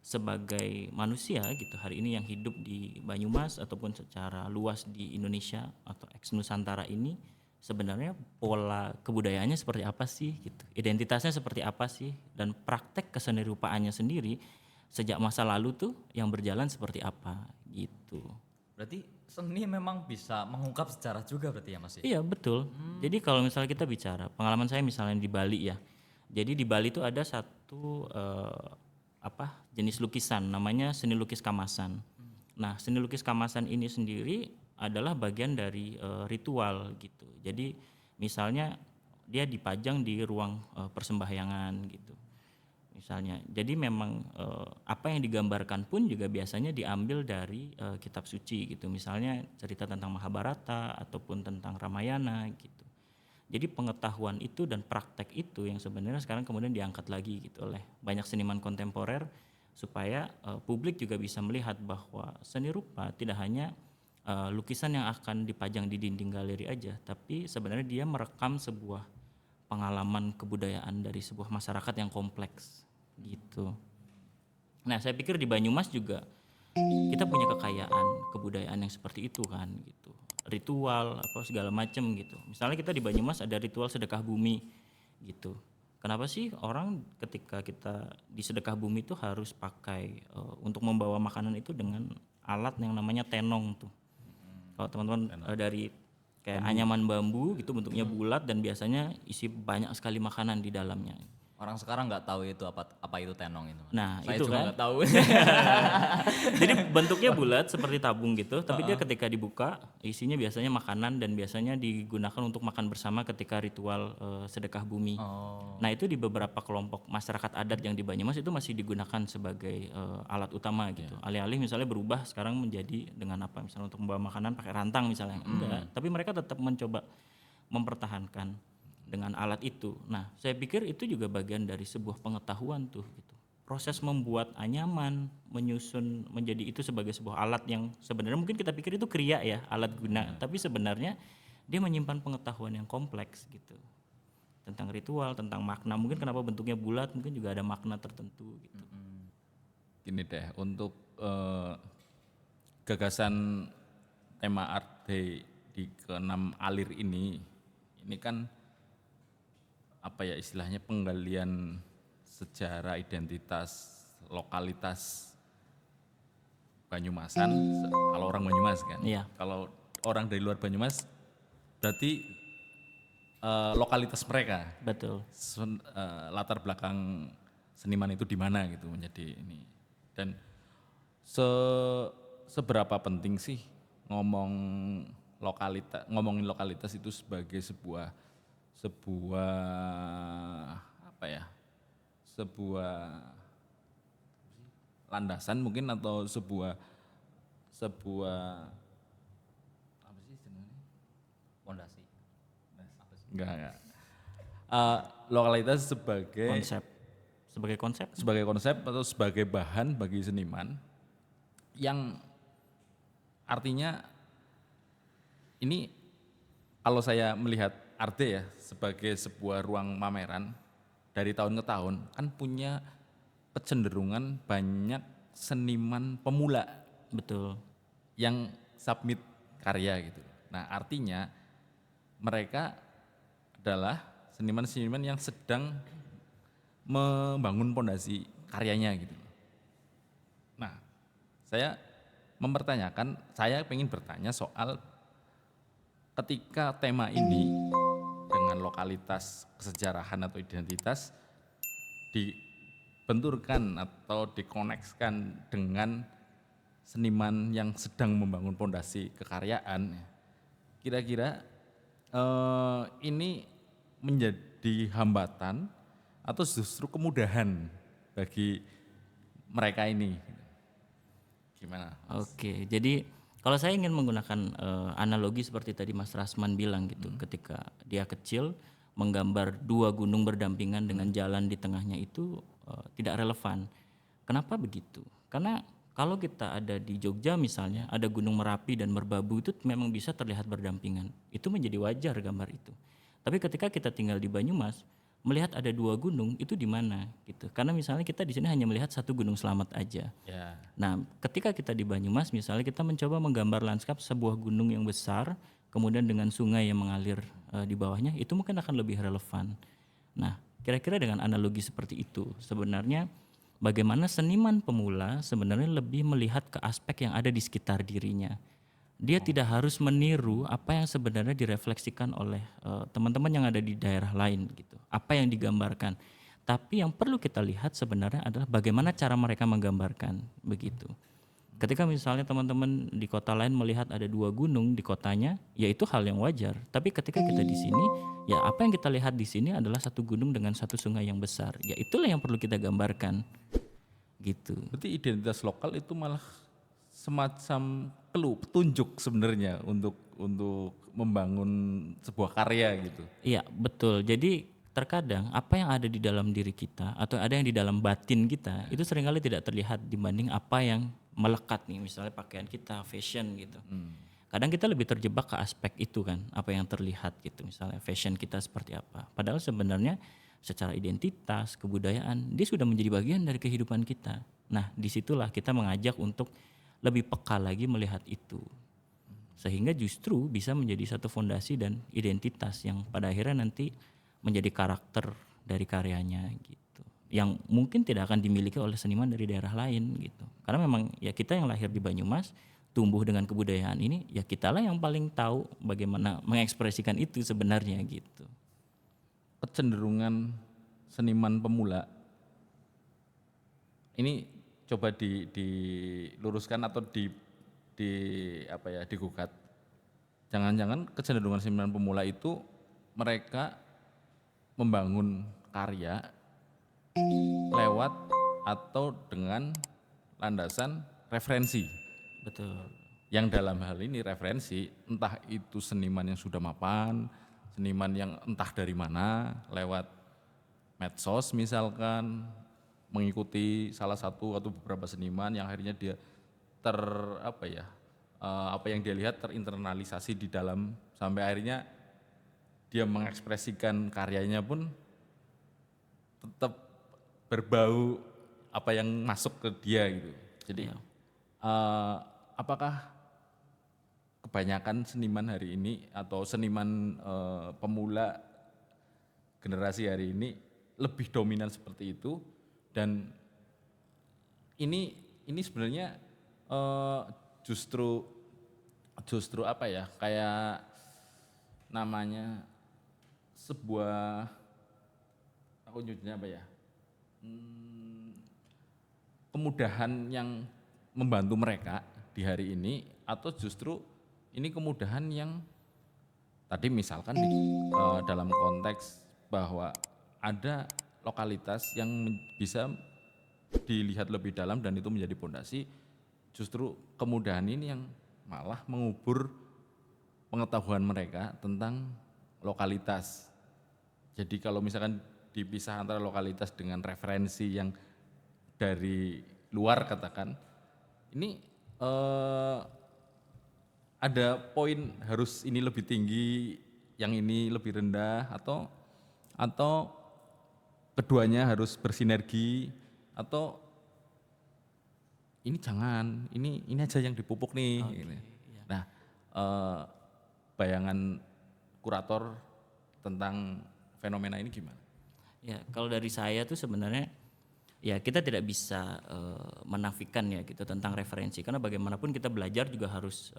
sebagai manusia gitu hari ini yang hidup di Banyumas ataupun secara luas di Indonesia atau ex Nusantara ini sebenarnya pola kebudayaannya seperti apa sih gitu, identitasnya seperti apa sih, dan praktek kesenirupaannya sendiri sejak masa lalu tuh yang berjalan seperti apa gitu. Berarti seni memang bisa mengungkap sejarah juga berarti ya Mas ya? Iya betul. Jadi kalau misalnya kita bicara pengalaman saya misalnya di Bali ya, jadi di Bali itu ada satu jenis lukisan namanya seni lukis kamasan. Nah, seni lukis kamasan ini sendiri adalah bagian dari ritual gitu. Jadi misalnya dia dipajang di ruang persembahyangan gitu. Misalnya, jadi memang apa yang digambarkan pun juga biasanya diambil dari kitab suci gitu. Misalnya cerita tentang Mahabharata ataupun tentang Ramayana gitu. Jadi pengetahuan itu dan praktek itu yang sebenarnya sekarang kemudian diangkat lagi gitu oleh banyak seniman kontemporer supaya publik juga bisa melihat bahwa seni rupa tidak hanya lukisan yang akan dipajang di dinding galeri aja, tapi sebenarnya dia merekam sebuah pengalaman kebudayaan dari sebuah masyarakat yang kompleks gitu. Nah, saya pikir di Banyumas juga kita punya kekayaan kebudayaan yang seperti itu kan gitu. Ritual apa segala macam gitu. Misalnya kita di Banyumas ada ritual sedekah bumi gitu. Kenapa sih orang ketika kita di sedekah bumi itu harus pakai untuk membawa makanan itu dengan alat yang namanya tenong tuh. Kalau teman-teman dari kayak anyaman bambu gitu bentuknya bulat dan biasanya isi banyak sekali makanan di dalamnya. Orang sekarang nggak tahu itu apa itu tenong itu. Nah, Saya itu juga kan. nggak tahu. Jadi bentuknya bulat seperti tabung gitu, tapi dia ketika dibuka isinya biasanya makanan dan biasanya digunakan untuk makan bersama ketika ritual sedekah bumi. Nah, itu di beberapa kelompok masyarakat adat yang di Banyumas itu masih digunakan sebagai alat utama gitu. Alih-alih misalnya berubah sekarang menjadi dengan apa? Misalnya untuk membawa makanan pakai rantang misalnya. Enggak, tapi mereka tetap mencoba mempertahankan dengan alat itu. Nah, saya pikir itu juga bagian dari sebuah pengetahuan tuh gitu. Proses membuat anyaman, menyusun menjadi itu sebagai sebuah alat yang sebenarnya mungkin kita pikir itu kriya ya, alat guna, tapi sebenarnya dia menyimpan pengetahuan yang kompleks gitu. Tentang ritual, tentang makna, mungkin kenapa bentuknya bulat, mungkin juga ada makna tertentu gitu. Gini deh, untuk gagasan tema Art Day di keenam alir ini kan apa ya istilahnya penggalian sejarah identitas lokalitas Banyumasan, kalau orang Banyumas kan. Iya. Kalau orang dari luar Banyumas berarti lokalitas mereka, Betul. latar belakang seniman itu di mana gitu menjadi ini. Dan seberapa penting sih ngomongin lokalitas itu sebagai sebuah apa ya? Sebuah landasan mungkin atau sebuah apa sih istilahnya? Fondasi. Enggak. Lokalitas sebagai Konsep. sebagai konsep atau sebagai bahan bagi seniman yang artinya ini kalau saya melihat Arte ya sebagai sebuah ruang pameran dari tahun ke tahun kan punya kecenderungan banyak seniman pemula Betul. yang submit karya gitu. Nah artinya mereka adalah seniman-seniman yang sedang membangun pondasi karyanya gitu. Nah, saya ingin bertanya soal ketika tema ini dengan lokalitas kesejarahan atau identitas dibenturkan atau dikonekskan dengan seniman yang sedang membangun pondasi kekaryaan, kira-kira ini menjadi hambatan atau justru kemudahan bagi mereka ini? Gimana? Oke, jadi kalau saya ingin menggunakan analogi seperti tadi Mas Rasman bilang gitu, ketika dia kecil menggambar dua gunung berdampingan dengan jalan di tengahnya itu tidak relevan. Kenapa begitu? Karena kalau kita ada di Jogja misalnya, ada Gunung Merapi dan Merbabu itu memang bisa terlihat berdampingan. Itu menjadi wajar gambar itu. Tapi ketika kita tinggal di Banyumas, melihat ada dua gunung itu di mana gitu. Karena misalnya kita di sini hanya melihat satu Gunung Slamet aja. Ya. Nah, ketika kita di Banyumas misalnya kita mencoba menggambar lanskap sebuah gunung yang besar, kemudian dengan sungai yang mengalir di bawahnya, itu mungkin akan lebih relevan. Nah, kira-kira dengan analogi seperti itu, sebenarnya bagaimana seniman pemula sebenarnya lebih melihat ke aspek yang ada di sekitar dirinya. Dia tidak harus meniru apa yang sebenarnya direfleksikan oleh teman-teman yang ada di daerah lain gitu. Apa yang digambarkan. Tapi yang perlu kita lihat sebenarnya adalah bagaimana cara mereka menggambarkan begitu. Ketika misalnya teman-teman di kota lain melihat ada dua gunung di kotanya, ya itu hal yang wajar. Tapi ketika kita di sini, ya apa yang kita lihat di sini adalah satu gunung dengan satu sungai yang besar. Ya itulah yang perlu kita gambarkan. Gitu. Berarti identitas lokal itu malah semacam petunjuk sebenarnya untuk membangun sebuah karya gitu. Iya, betul. Jadi terkadang apa yang ada di dalam diri kita atau ada yang di dalam batin kita itu seringkali tidak terlihat dibanding apa yang melekat nih, misalnya pakaian kita, fashion gitu. Kadang kita lebih terjebak ke aspek itu kan, apa yang terlihat gitu, misalnya fashion kita seperti apa. Padahal sebenarnya secara identitas, kebudayaan, dia sudah menjadi bagian dari kehidupan kita. Nah, disitulah kita mengajak untuk lebih peka lagi melihat itu. Sehingga justru bisa menjadi satu fondasi dan identitas yang pada akhirnya nanti menjadi karakter dari karyanya gitu. Yang mungkin tidak akan dimiliki oleh seniman dari daerah lain gitu. Karena memang ya kita yang lahir di Banyumas, tumbuh dengan kebudayaan ini, ya kitalah yang paling tahu bagaimana mengekspresikan itu sebenarnya gitu. Kecenderungan seniman pemula ini coba diluruskan atau digugat. Jangan-jangan kecenderungan seniman pemula itu mereka membangun karya lewat atau dengan landasan referensi. Betul. Yang dalam hal ini referensi entah itu seniman yang sudah mapan, seniman yang entah dari mana lewat medsos misalkan, mengikuti salah satu atau beberapa seniman yang akhirnya dia apa yang dia lihat terinternalisasi di dalam sampai akhirnya dia mengekspresikan karyanya pun tetap berbau apa yang masuk ke dia gitu. Jadi apakah kebanyakan seniman hari ini atau seniman pemula generasi hari ini lebih dominan seperti itu, dan ini sebenarnya eh, justru apa ya, kayak namanya sebuah, aku nyebutnya apa ya, kemudahan yang membantu mereka di hari ini, atau justru ini kemudahan yang tadi misalkan dalam konteks bahwa ada lokalitas yang bisa dilihat lebih dalam dan itu menjadi pondasi, justru kemudahan ini yang malah mengubur pengetahuan mereka tentang lokalitas. Jadi kalau misalkan dipisah antara lokalitas dengan referensi yang dari luar katakan, ini ada poin harus ini lebih tinggi, yang ini lebih rendah, atau keduanya harus bersinergi, atau ini jangan, ini aja yang dipupuk nih. Gitu. Nah, bayangan kurator tentang fenomena ini gimana? Ya, kalau dari saya tuh sebenarnya ya kita tidak bisa menafikan ya gitu tentang referensi, karena bagaimanapun kita belajar juga harus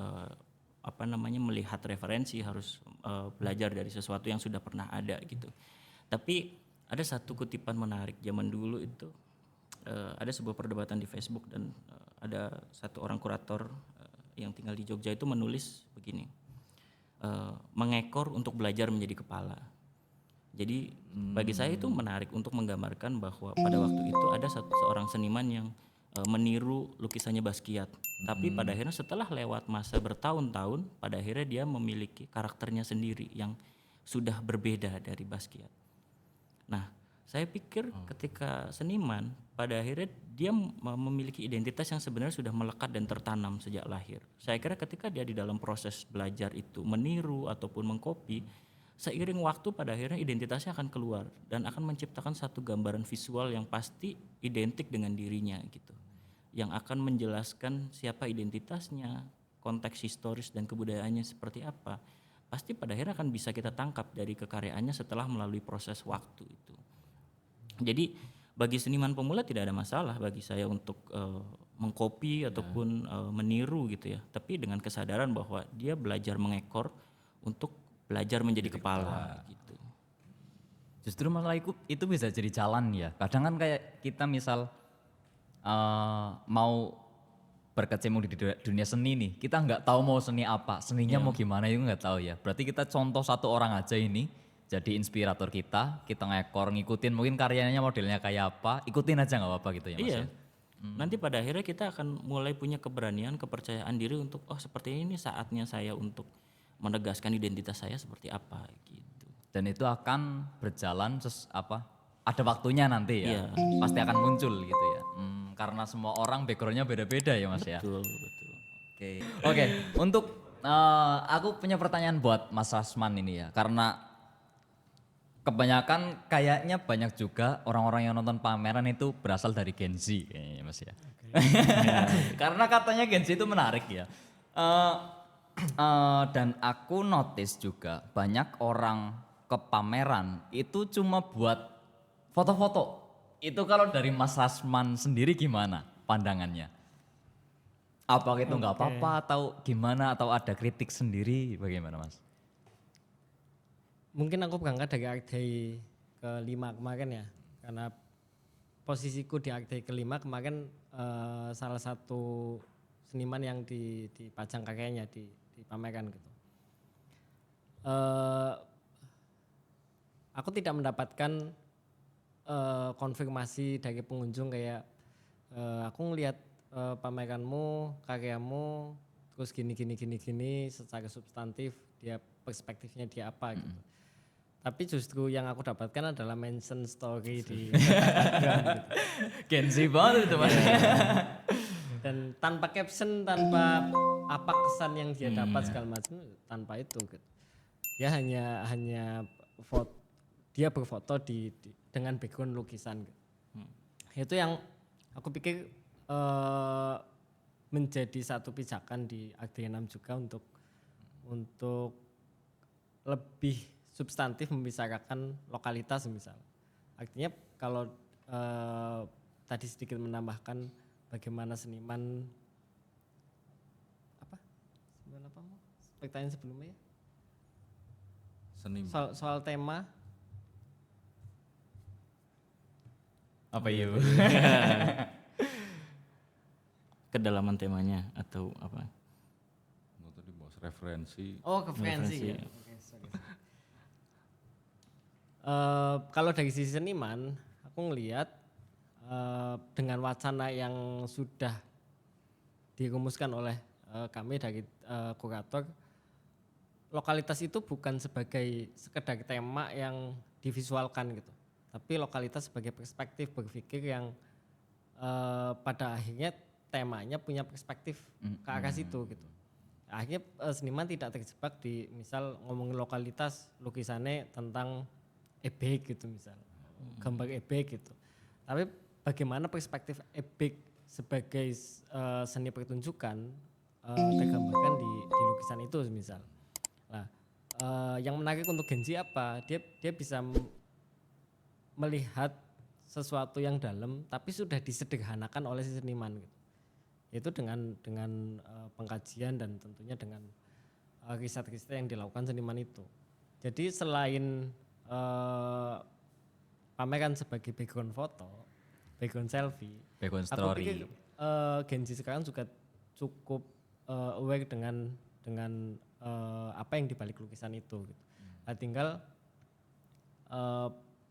melihat referensi, harus belajar dari sesuatu yang sudah pernah ada gitu. Tapi ada satu kutipan menarik zaman dulu itu, ada sebuah perdebatan di Facebook dan ada satu orang kurator yang tinggal di Jogja itu menulis begini, mengekor untuk belajar menjadi kepala. Jadi bagi saya itu menarik untuk menggambarkan bahwa pada waktu itu ada seorang seniman yang meniru lukisannya Basquiat. Tapi pada akhirnya setelah lewat masa bertahun-tahun, pada akhirnya dia memiliki karakternya sendiri yang sudah berbeda dari Basquiat. Nah, saya pikir ketika seniman, pada akhirnya dia memiliki identitas yang sebenarnya sudah melekat dan tertanam sejak lahir. Saya kira ketika dia di dalam proses belajar itu meniru ataupun mengkopi, seiring waktu pada akhirnya identitasnya akan keluar dan akan menciptakan satu gambaran visual yang pasti identik dengan dirinya gitu, yang akan menjelaskan siapa identitasnya, konteks historis dan kebudayaannya seperti apa, pasti pada akhirnya akan bisa kita tangkap dari kekaryaannya setelah melalui proses waktu itu. Jadi bagi seniman pemula tidak ada masalah bagi saya untuk mengkopi ataupun meniru gitu ya, tapi dengan kesadaran bahwa dia belajar mengekor untuk belajar menjadi kepala gitu. Justru malah itu bisa jadi jalan ya. Kadang kan kayak kita misal mau berkecimpung di dunia seni nih, kita nggak tahu mau seni apa, seninya mau gimana itu nggak tahu ya. Berarti kita contoh satu orang aja ini, jadi inspirator kita ngekor, ngikutin mungkin karyanya modelnya kayak apa, ikutin aja nggak apa-apa gitu ya Mas Iya. ya. Nanti pada akhirnya kita akan mulai punya keberanian, kepercayaan diri untuk seperti ini saatnya saya untuk menegaskan identitas saya seperti apa gitu. Dan itu akan berjalan ada waktunya nanti ya. Pasti akan muncul gitu ya. Karena semua orang backgroundnya beda-beda ya Mas ya. Betul. Oke, untuk aku punya pertanyaan buat Mas Rasman ini ya, karena kebanyakan kayaknya banyak juga orang-orang yang nonton pameran itu berasal dari Gen Z kayaknya Mas ya. Karena katanya Gen Z itu menarik ya. Dan aku notice juga banyak orang ke pameran itu cuma buat foto-foto. Itu kalau dari Mas Rasman sendiri gimana pandangannya? Apa itu nggak apa-apa atau gimana, atau ada kritik sendiri bagaimana Mas? Mungkin aku berangkat dari Art Day ke-5 kemarin ya, karena posisiku di Art Day ke-5 kemarin salah satu seniman yang dipajang karyanya dipamerkan gitu. Aku tidak mendapatkan konfirmasi dari pengunjung kayak aku ngelihat pameranmu, karyamu, terus gini secara substantif, dia perspektifnya dia apa gitu. Tapi justru yang aku dapatkan adalah mention story di Instagram gitu. Gen Z banget itu Mas. Dan tanpa caption, tanpa apa kesan yang dia dapat segala macam, tanpa itu gitu. Dia hanya dia berfoto dengan background lukisan gitu. Itu yang aku pikir menjadi satu pijakan di Art Day 6 juga untuk lebih substantif membicarakan lokalitas misal. Artinya kalau tadi sedikit menambahkan bagaimana seniman pertanyaan sebelumnya Seni. soal tema. Apa yuk? Kedalaman temanya atau apa? Oh, tadi bahas referensi. Oh, referensi. Referensi. Ya. Oke, sorry. Kalau dari sisi seniman, aku ngelihat dengan wacana yang sudah dirumuskan oleh kami dari kurator, lokalitas itu bukan sebagai sekedar tema yang divisualkan gitu, tapi lokalitas sebagai perspektif berpikir yang pada akhirnya temanya punya perspektif ke arah situ gitu. Akhirnya seniman tidak terjebak di misal ngomongin lokalitas lukisannya tentang ebek gitu misal, gambar ebek gitu. Tapi bagaimana perspektif ebek sebagai seni pertunjukan tergambarkan di lukisan itu misal. Nah, yang menarik untuk Genji apa? Dia bisa melihat sesuatu yang dalam tapi sudah disederhanakan oleh si seniman gitu. Itu dengan pengkajian dan tentunya dengan riset-riset yang dilakukan seniman itu. Jadi selain pameran sebagai background foto, background selfie, Background aku story. pikir Genji sekarang juga cukup aware dengan apa yang dibalik lukisan itu. Gitu. Nah, tinggal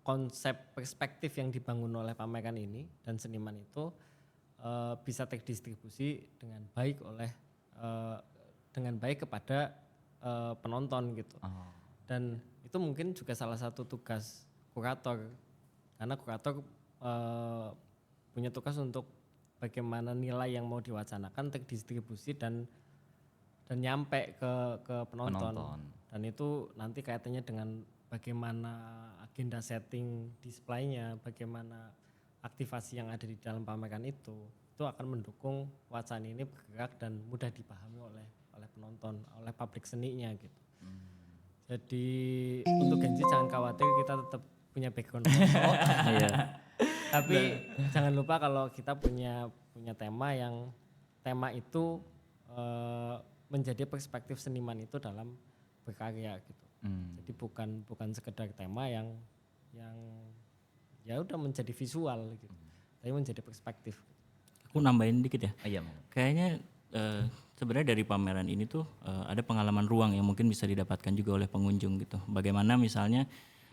konsep perspektif yang dibangun oleh pameran ini dan seniman itu bisa terdistribusi dengan baik kepada penonton gitu. Dan itu mungkin juga salah satu tugas kurator, karena kurator punya tugas untuk bagaimana nilai yang mau diwacanakan terdistribusi dan nyampe ke penonton. Dan itu nanti kaitannya dengan bagaimana agenda setting display-nya, bagaimana aktivasi yang ada di dalam pameran itu akan mendukung wacana ini bergerak dan mudah dipahami oleh penonton, oleh publik seninya gitu. Jadi untuk Genji jangan khawatir, kita tetap punya background foto. Tapi jangan lupa kalau kita punya tema itu menjadi perspektif seniman itu dalam berkarya gitu. Jadi bukan sekedar tema yang ya udah menjadi visual gitu, tapi menjadi perspektif. Aku nambahin dikit ya. Iya. Kayaknya sebenarnya dari pameran ini tuh ada pengalaman ruang yang mungkin bisa didapatkan juga oleh pengunjung gitu. Bagaimana misalnya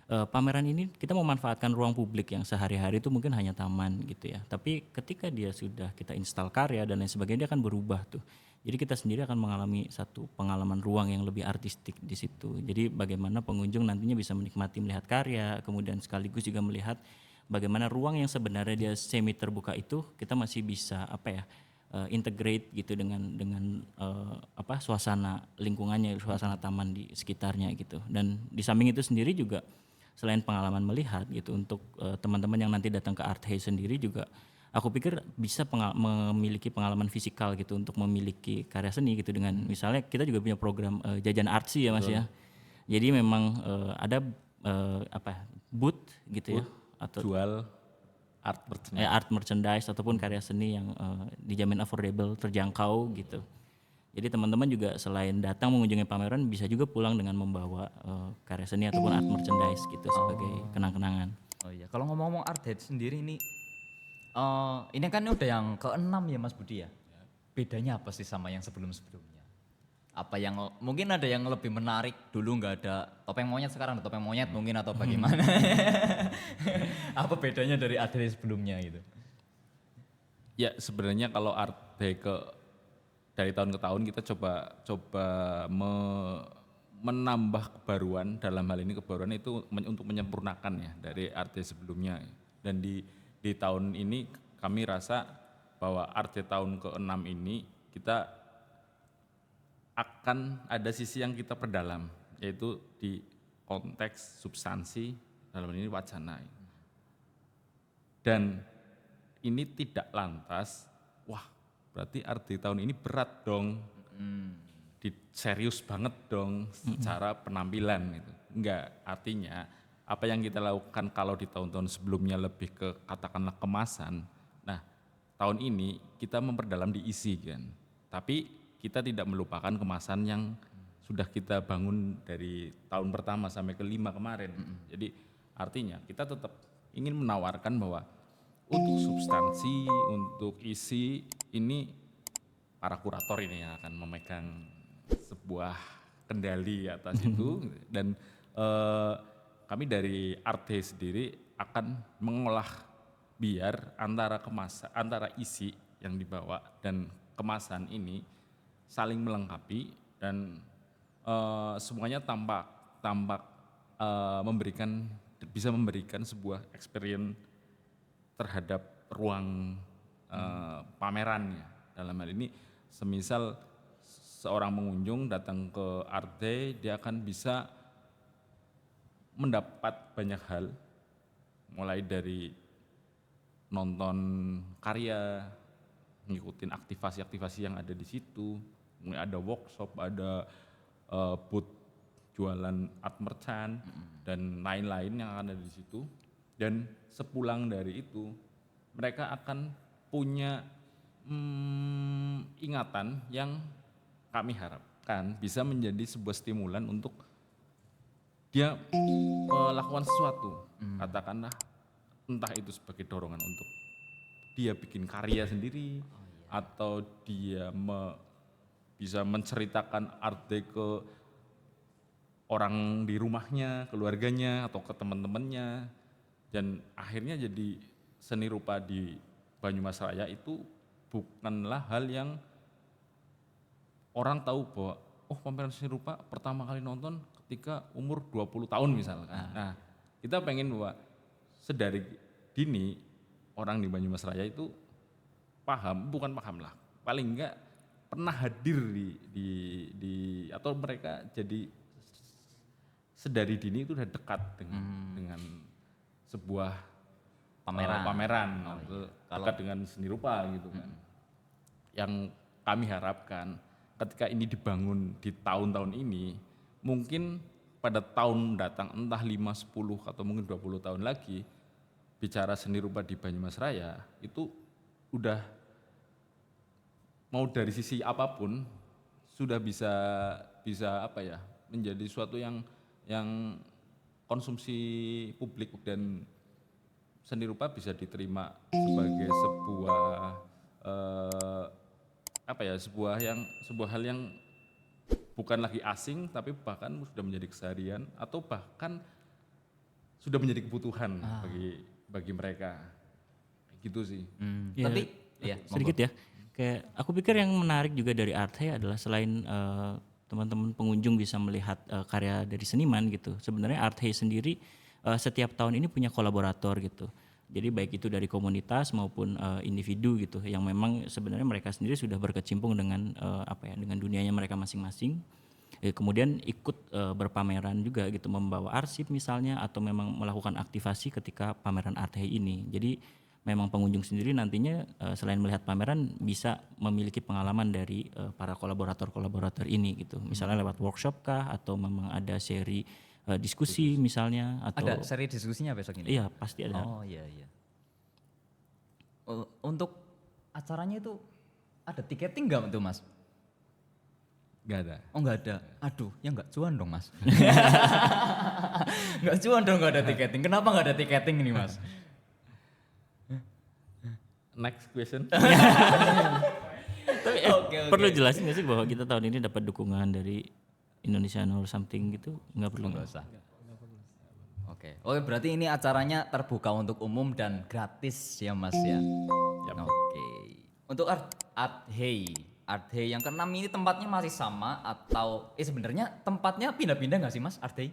pameran ini kita memanfaatkan ruang publik yang sehari-hari itu mungkin hanya taman gitu ya. Tapi ketika dia sudah kita install karya dan lain sebagainya, dia akan berubah tuh. Jadi kita sendiri akan mengalami satu pengalaman ruang yang lebih artistik di situ. Jadi bagaimana pengunjung nantinya bisa menikmati melihat karya, kemudian sekaligus juga melihat bagaimana ruang yang sebenarnya dia semi terbuka itu kita masih bisa integrate gitu dengan suasana lingkungannya, suasana taman di sekitarnya gitu. Dan di samping itu sendiri juga selain pengalaman melihat gitu, untuk teman-teman yang nanti datang ke Art Hay sendiri juga aku pikir bisa memiliki pengalaman fisikal gitu untuk memiliki karya seni gitu, dengan misalnya kita juga punya program jajan artsy ya Mas ya. Jadi memang ada booth gitu ya, atau Jual art merchandise ataupun karya seni yang dijamin affordable, terjangkau gitu. Jadi teman-teman juga selain datang mengunjungi pameran bisa juga pulang dengan membawa karya seni ataupun art merchandise gitu sebagai kenang-kenangan. Oh iya, kalau ngomong-ngomong Art Head sendiri ini kan udah yang ke-6 ya Mas Budi ya. Bedanya apa sih sama yang sebelum-sebelumnya? Apa yang mungkin ada yang lebih menarik, dulu nggak ada topeng monyet, sekarang ada topeng monyet mungkin, atau bagaimana? Apa bedanya dari Art Head sebelumnya gitu? Ya sebenarnya kalau Art Day dari tahun ke tahun kita coba menambah kebaruan, dalam hal ini kebaruan itu untuk menyempurnakan ya dari Art Day sebelumnya. Dan di tahun ini kami rasa bahwa Art Day tahun ke-6 ini kita akan ada sisi yang kita perdalam, yaitu di konteks substansi, dalam hal ini wacana. Dan ini tidak lantas, wah berarti Art Day tahun ini berat dong, serius banget dong secara penampilan gitu. Enggak, artinya apa yang kita lakukan kalau di tahun-tahun sebelumnya lebih ke katakanlah kemasan, nah tahun ini kita memperdalam di isi kan, tapi kita tidak melupakan kemasan yang sudah kita bangun dari tahun pertama sampai ke-5 kemarin. Jadi artinya kita tetap ingin menawarkan bahwa untuk substansi, untuk isi ini para kurator ini yang akan memegang sebuah kendali atas itu dan kami dari Arte sendiri akan mengolah biar antara isi yang dibawa dan kemasan ini saling melengkapi dan semuanya tampak bisa memberikan sebuah experience terhadap ruang pamerannya. Dalam hal ini semisal seorang pengunjung datang ke Arte, dia akan bisa mendapat banyak hal, mulai dari nonton karya, ngikutin aktivasi-aktivasi yang ada di situ, mulai ada workshop, ada booth jualan art merchant dan lain-lain yang ada di situ. Dan sepulang dari itu mereka akan punya ingatan yang kami harapkan bisa menjadi sebuah stimulan untuk dia melakukan sesuatu, katakanlah entah itu sebagai dorongan untuk dia bikin karya sendiri atau dia bisa menceritakan arte ke orang di rumahnya, keluarganya atau ke teman-temannya, dan akhirnya jadi seni rupa di Banyumas Raya itu bukanlah hal yang orang tahu bahwa oh pameran seni rupa pertama kali nonton ketika umur 20 tahun misalkan. Nah, kita pengen bahwa sedari dini orang di Banyumas Raya itu bukan paham lah, paling enggak pernah hadir di atau mereka jadi sedari dini itu udah dekat dengan sebuah pameran atau dekat dengan seni rupa gitu kan. Yang kami harapkan ketika ini dibangun di tahun-tahun ini, mungkin pada tahun datang entah 5, 10 atau mungkin 20 tahun lagi, bicara seni rupa di Banyumas Raya itu udah mau dari sisi apapun sudah bisa menjadi suatu yang konsumsi publik, dan seni rupa bisa diterima sebagai sebuah hal yang bukan lagi asing tapi bahkan sudah menjadi keseharian atau bahkan sudah menjadi kebutuhan bagi mereka. Gitu sih. Ya, Tapi ya sedikit ya. Kayak aku pikir yang menarik juga dari Arte adalah selain teman-teman pengunjung bisa melihat karya dari seniman gitu. Sebenarnya Arte sendiri setiap tahun ini punya kolaborator gitu. Jadi baik itu dari komunitas maupun individu gitu yang memang sebenarnya mereka sendiri sudah berkecimpung dengan dengan dunianya mereka masing-masing. Kemudian ikut berpameran juga gitu, membawa arsip misalnya atau memang melakukan aktivasi ketika pameran Arte ini. Jadi memang pengunjung sendiri nantinya selain melihat pameran bisa memiliki pengalaman dari para kolaborator ini gitu. Misalnya lewat workshop kah atau memang ada seri diskusi misalnya atau ada seri diskusinya besok ini. Iya, pasti ada. Oh iya. Untuk acaranya itu ada tiketing nggak tuh Mas? Nggak ada. Oh nggak ada. Aduh, ya nggak cuan dong Mas. Nggak cuan dong nggak ada tiketing. Kenapa nggak ada tiketing ini Mas? Next question. Tapi perlu jelasin nggak sih bahwa kita tahun ini dapat dukungan dari Indonesian or something gitu? Nggak perlu. Nggak usah. Oke. Oh berarti ini acaranya terbuka untuk umum dan gratis ya Mas ya. Oke. Untuk Art Hey yang ke-6 ini tempatnya masih sama atau sebenarnya tempatnya pindah-pindah nggak sih Mas Art Hey?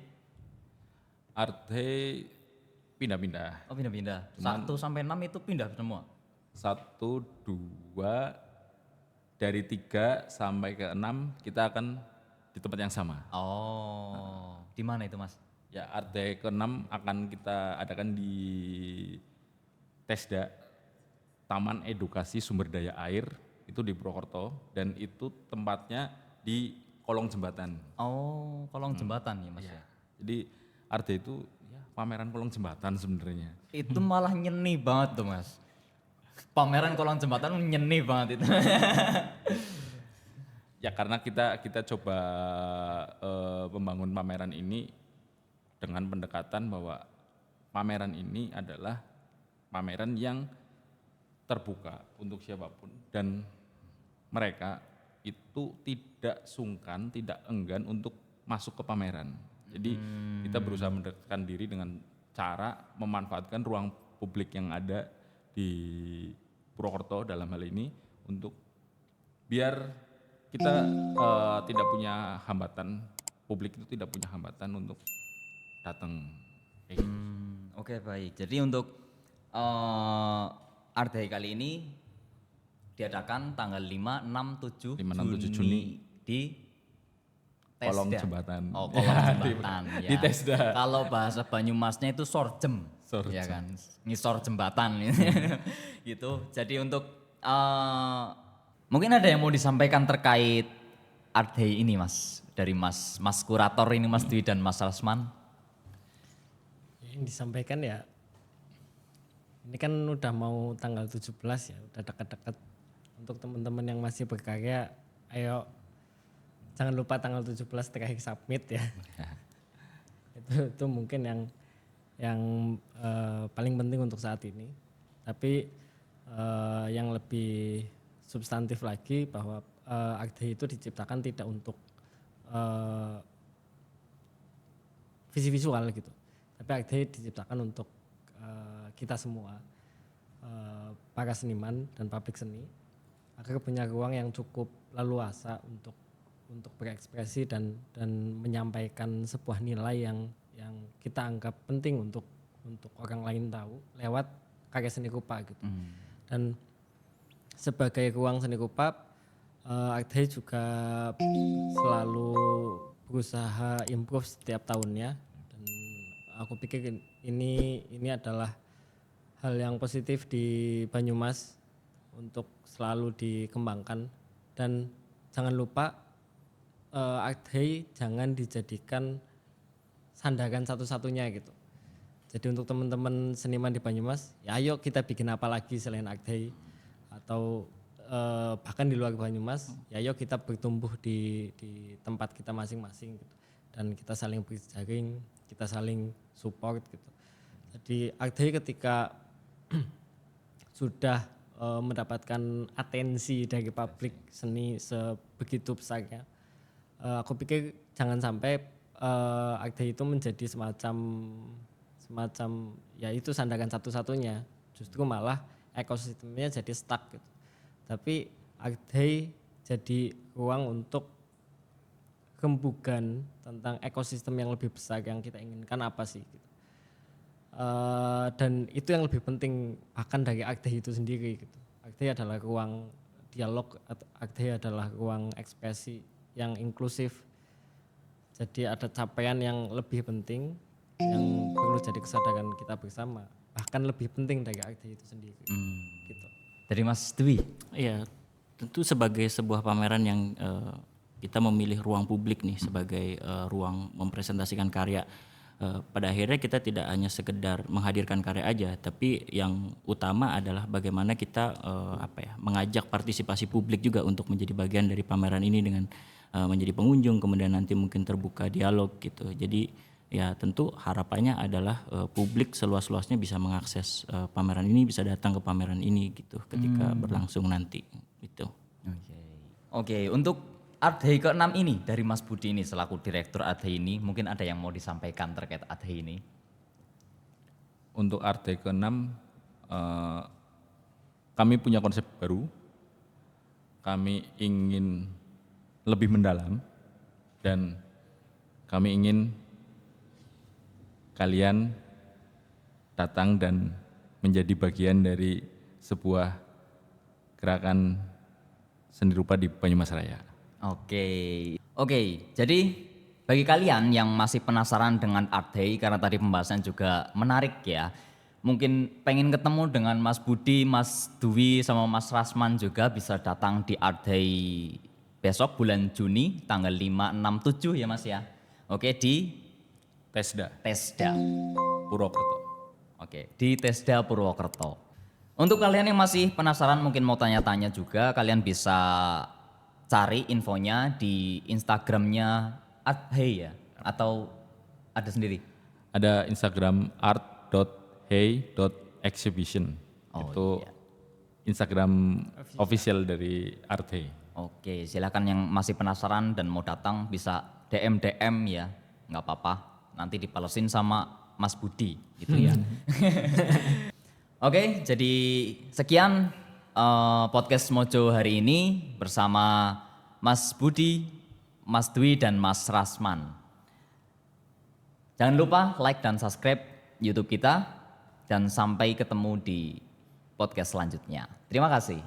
Arte pindah-pindah. Oh pindah-pindah. 1 sampai 6 itu pindah semua. 1, 2, dari 3 sampai ke 6 kita akan di tempat yang sama. Oh, di mana itu Mas? Ya, Arte ke-6 akan kita adakan di TESDA, Taman Edukasi Sumber Daya Air, itu di Purwokerto, dan itu tempatnya di kolong jembatan. Oh, kolong jembatan ya Mas ya. Jadi Arte itu ya, pameran kolong jembatan sebenarnya. Itu malah nyeni banget tuh Mas. Pameran kolong jembatan nyeni banget itu. Ya karena kita coba membangun pameran ini dengan pendekatan bahwa pameran ini adalah pameran yang terbuka untuk siapapun dan mereka itu tidak sungkan, tidak enggan untuk masuk ke pameran. Jadi kita berusaha mendekatkan diri dengan cara memanfaatkan ruang publik yang ada di Purwokerto dalam hal ini untuk biar kita tidak punya hambatan, publik itu tidak punya hambatan untuk datang. Oke, baik. Jadi untuk Art Day kali ini diadakan tanggal 5, 6, 7 5, 6, 7 Juni di Kolong Tesda. jembatan. Oh, kolong jembatan ya. di Tesda. Kalau bahasa Banyumasnya itu sorjem. Sorjem. Ya kan. Ngisor jembatan gitu. Jadi untuk mungkin ada yang mau disampaikan terkait Art Day ini, Mas, dari Mas kurator ini, Mas Dwi dan Mas Rasman. Yang disampaikan ya, ini kan udah mau tanggal 17 ya, udah dekat-dekat. Untuk teman-teman yang masih berkarya, ayo jangan lupa tanggal 17 terakhir submit ya. itu mungkin yang paling penting untuk saat ini. Tapi yang lebih substantif lagi bahwa Art Day itu diciptakan tidak untuk visi visual gitu. Tapi Art Day diciptakan untuk kita semua, para seniman dan pabrik seni, agar punya ruang yang cukup leluasa untuk berekspresi dan menyampaikan sebuah nilai yang kita anggap penting untuk orang lain tahu lewat karya seni rupa gitu. Dan sebagai ruang seni rupa, Art Day juga selalu berusaha improve setiap tahunnya, dan aku pikir ini adalah hal yang positif di Banyumas untuk selalu dikembangkan. Dan jangan lupa Art Day jangan dijadikan sandaran satu-satunya gitu. Jadi untuk teman-teman seniman di Banyumas, ya ayo kita bikin apa lagi selain Art Day, atau bahkan di luar Banyumas, ya ayo kita bertumbuh di tempat kita masing-masing gitu. Dan kita saling berjaring, kita saling support gitu. Jadi Art Day ketika sudah mendapatkan atensi dari publik seni sebegitu besarnya, aku pikir jangan sampai Art Day itu menjadi semacam ya itu sandaran satu-satunya, justru malah ekosistemnya jadi stuck gitu. Tapi Art Day jadi ruang untuk rembugan tentang ekosistem yang lebih besar yang kita inginkan apa sih gitu. Dan itu yang lebih penting bahkan dari Art Day itu sendiri gitu. Art Day adalah ruang dialog, Art Day adalah ruang ekspresi yang inklusif. Jadi ada capaian yang lebih penting yang perlu jadi kesadaran kita bersama, bahkan lebih penting dari Art Day itu sendiri gitu. Dari Mas Dwi. Iya, tentu sebagai sebuah pameran yang kita memilih ruang publik nih sebagai ruang mempresentasikan karya. Pada akhirnya kita tidak hanya sekedar menghadirkan karya aja, tapi yang utama adalah bagaimana kita mengajak partisipasi publik juga untuk menjadi bagian dari pameran ini dengan menjadi pengunjung, kemudian nanti mungkin terbuka dialog gitu. Jadi ya tentu harapannya adalah publik seluas-luasnya bisa mengakses pameran ini, bisa datang ke pameran ini gitu ketika berlangsung nanti gitu. Oke, untuk Art Day ke-6 ini dari Mas Budi ini selaku direktur Art Day ini, mungkin ada yang mau disampaikan terkait Art Day ini? Untuk Art Day ke-6 kami punya konsep baru. Kami ingin lebih mendalam dan kami ingin kalian datang dan menjadi bagian dari sebuah gerakan seni rupa di Banyumas Raya. Oke, jadi bagi kalian yang masih penasaran dengan Art Day, karena tadi pembahasan juga menarik ya, mungkin pengen ketemu dengan Mas Budi, Mas Dwi, sama Mas Rasman juga bisa datang di Art Day besok bulan Juni tanggal 5, 6, 7 ya Mas ya. Oke, di Tesda, Purwokerto. Oke, di Tesda Purwokerto. Untuk kalian yang masih penasaran mungkin mau tanya-tanya juga, kalian bisa cari infonya di Instagramnya @hey ya atau ada sendiri? Ada Instagram art.hey.exhibition. Itu Instagram official dari Arte. Oke, silakan yang masih penasaran dan mau datang bisa DM ya, nggak apa-apa. Nanti dibalesin sama Mas Budi, gitu ya. Oke, jadi sekian podcast Mojo hari ini bersama Mas Budi, Mas Dwi, dan Mas Rasman. Jangan lupa like dan subscribe YouTube kita dan sampai ketemu di podcast selanjutnya. Terima kasih.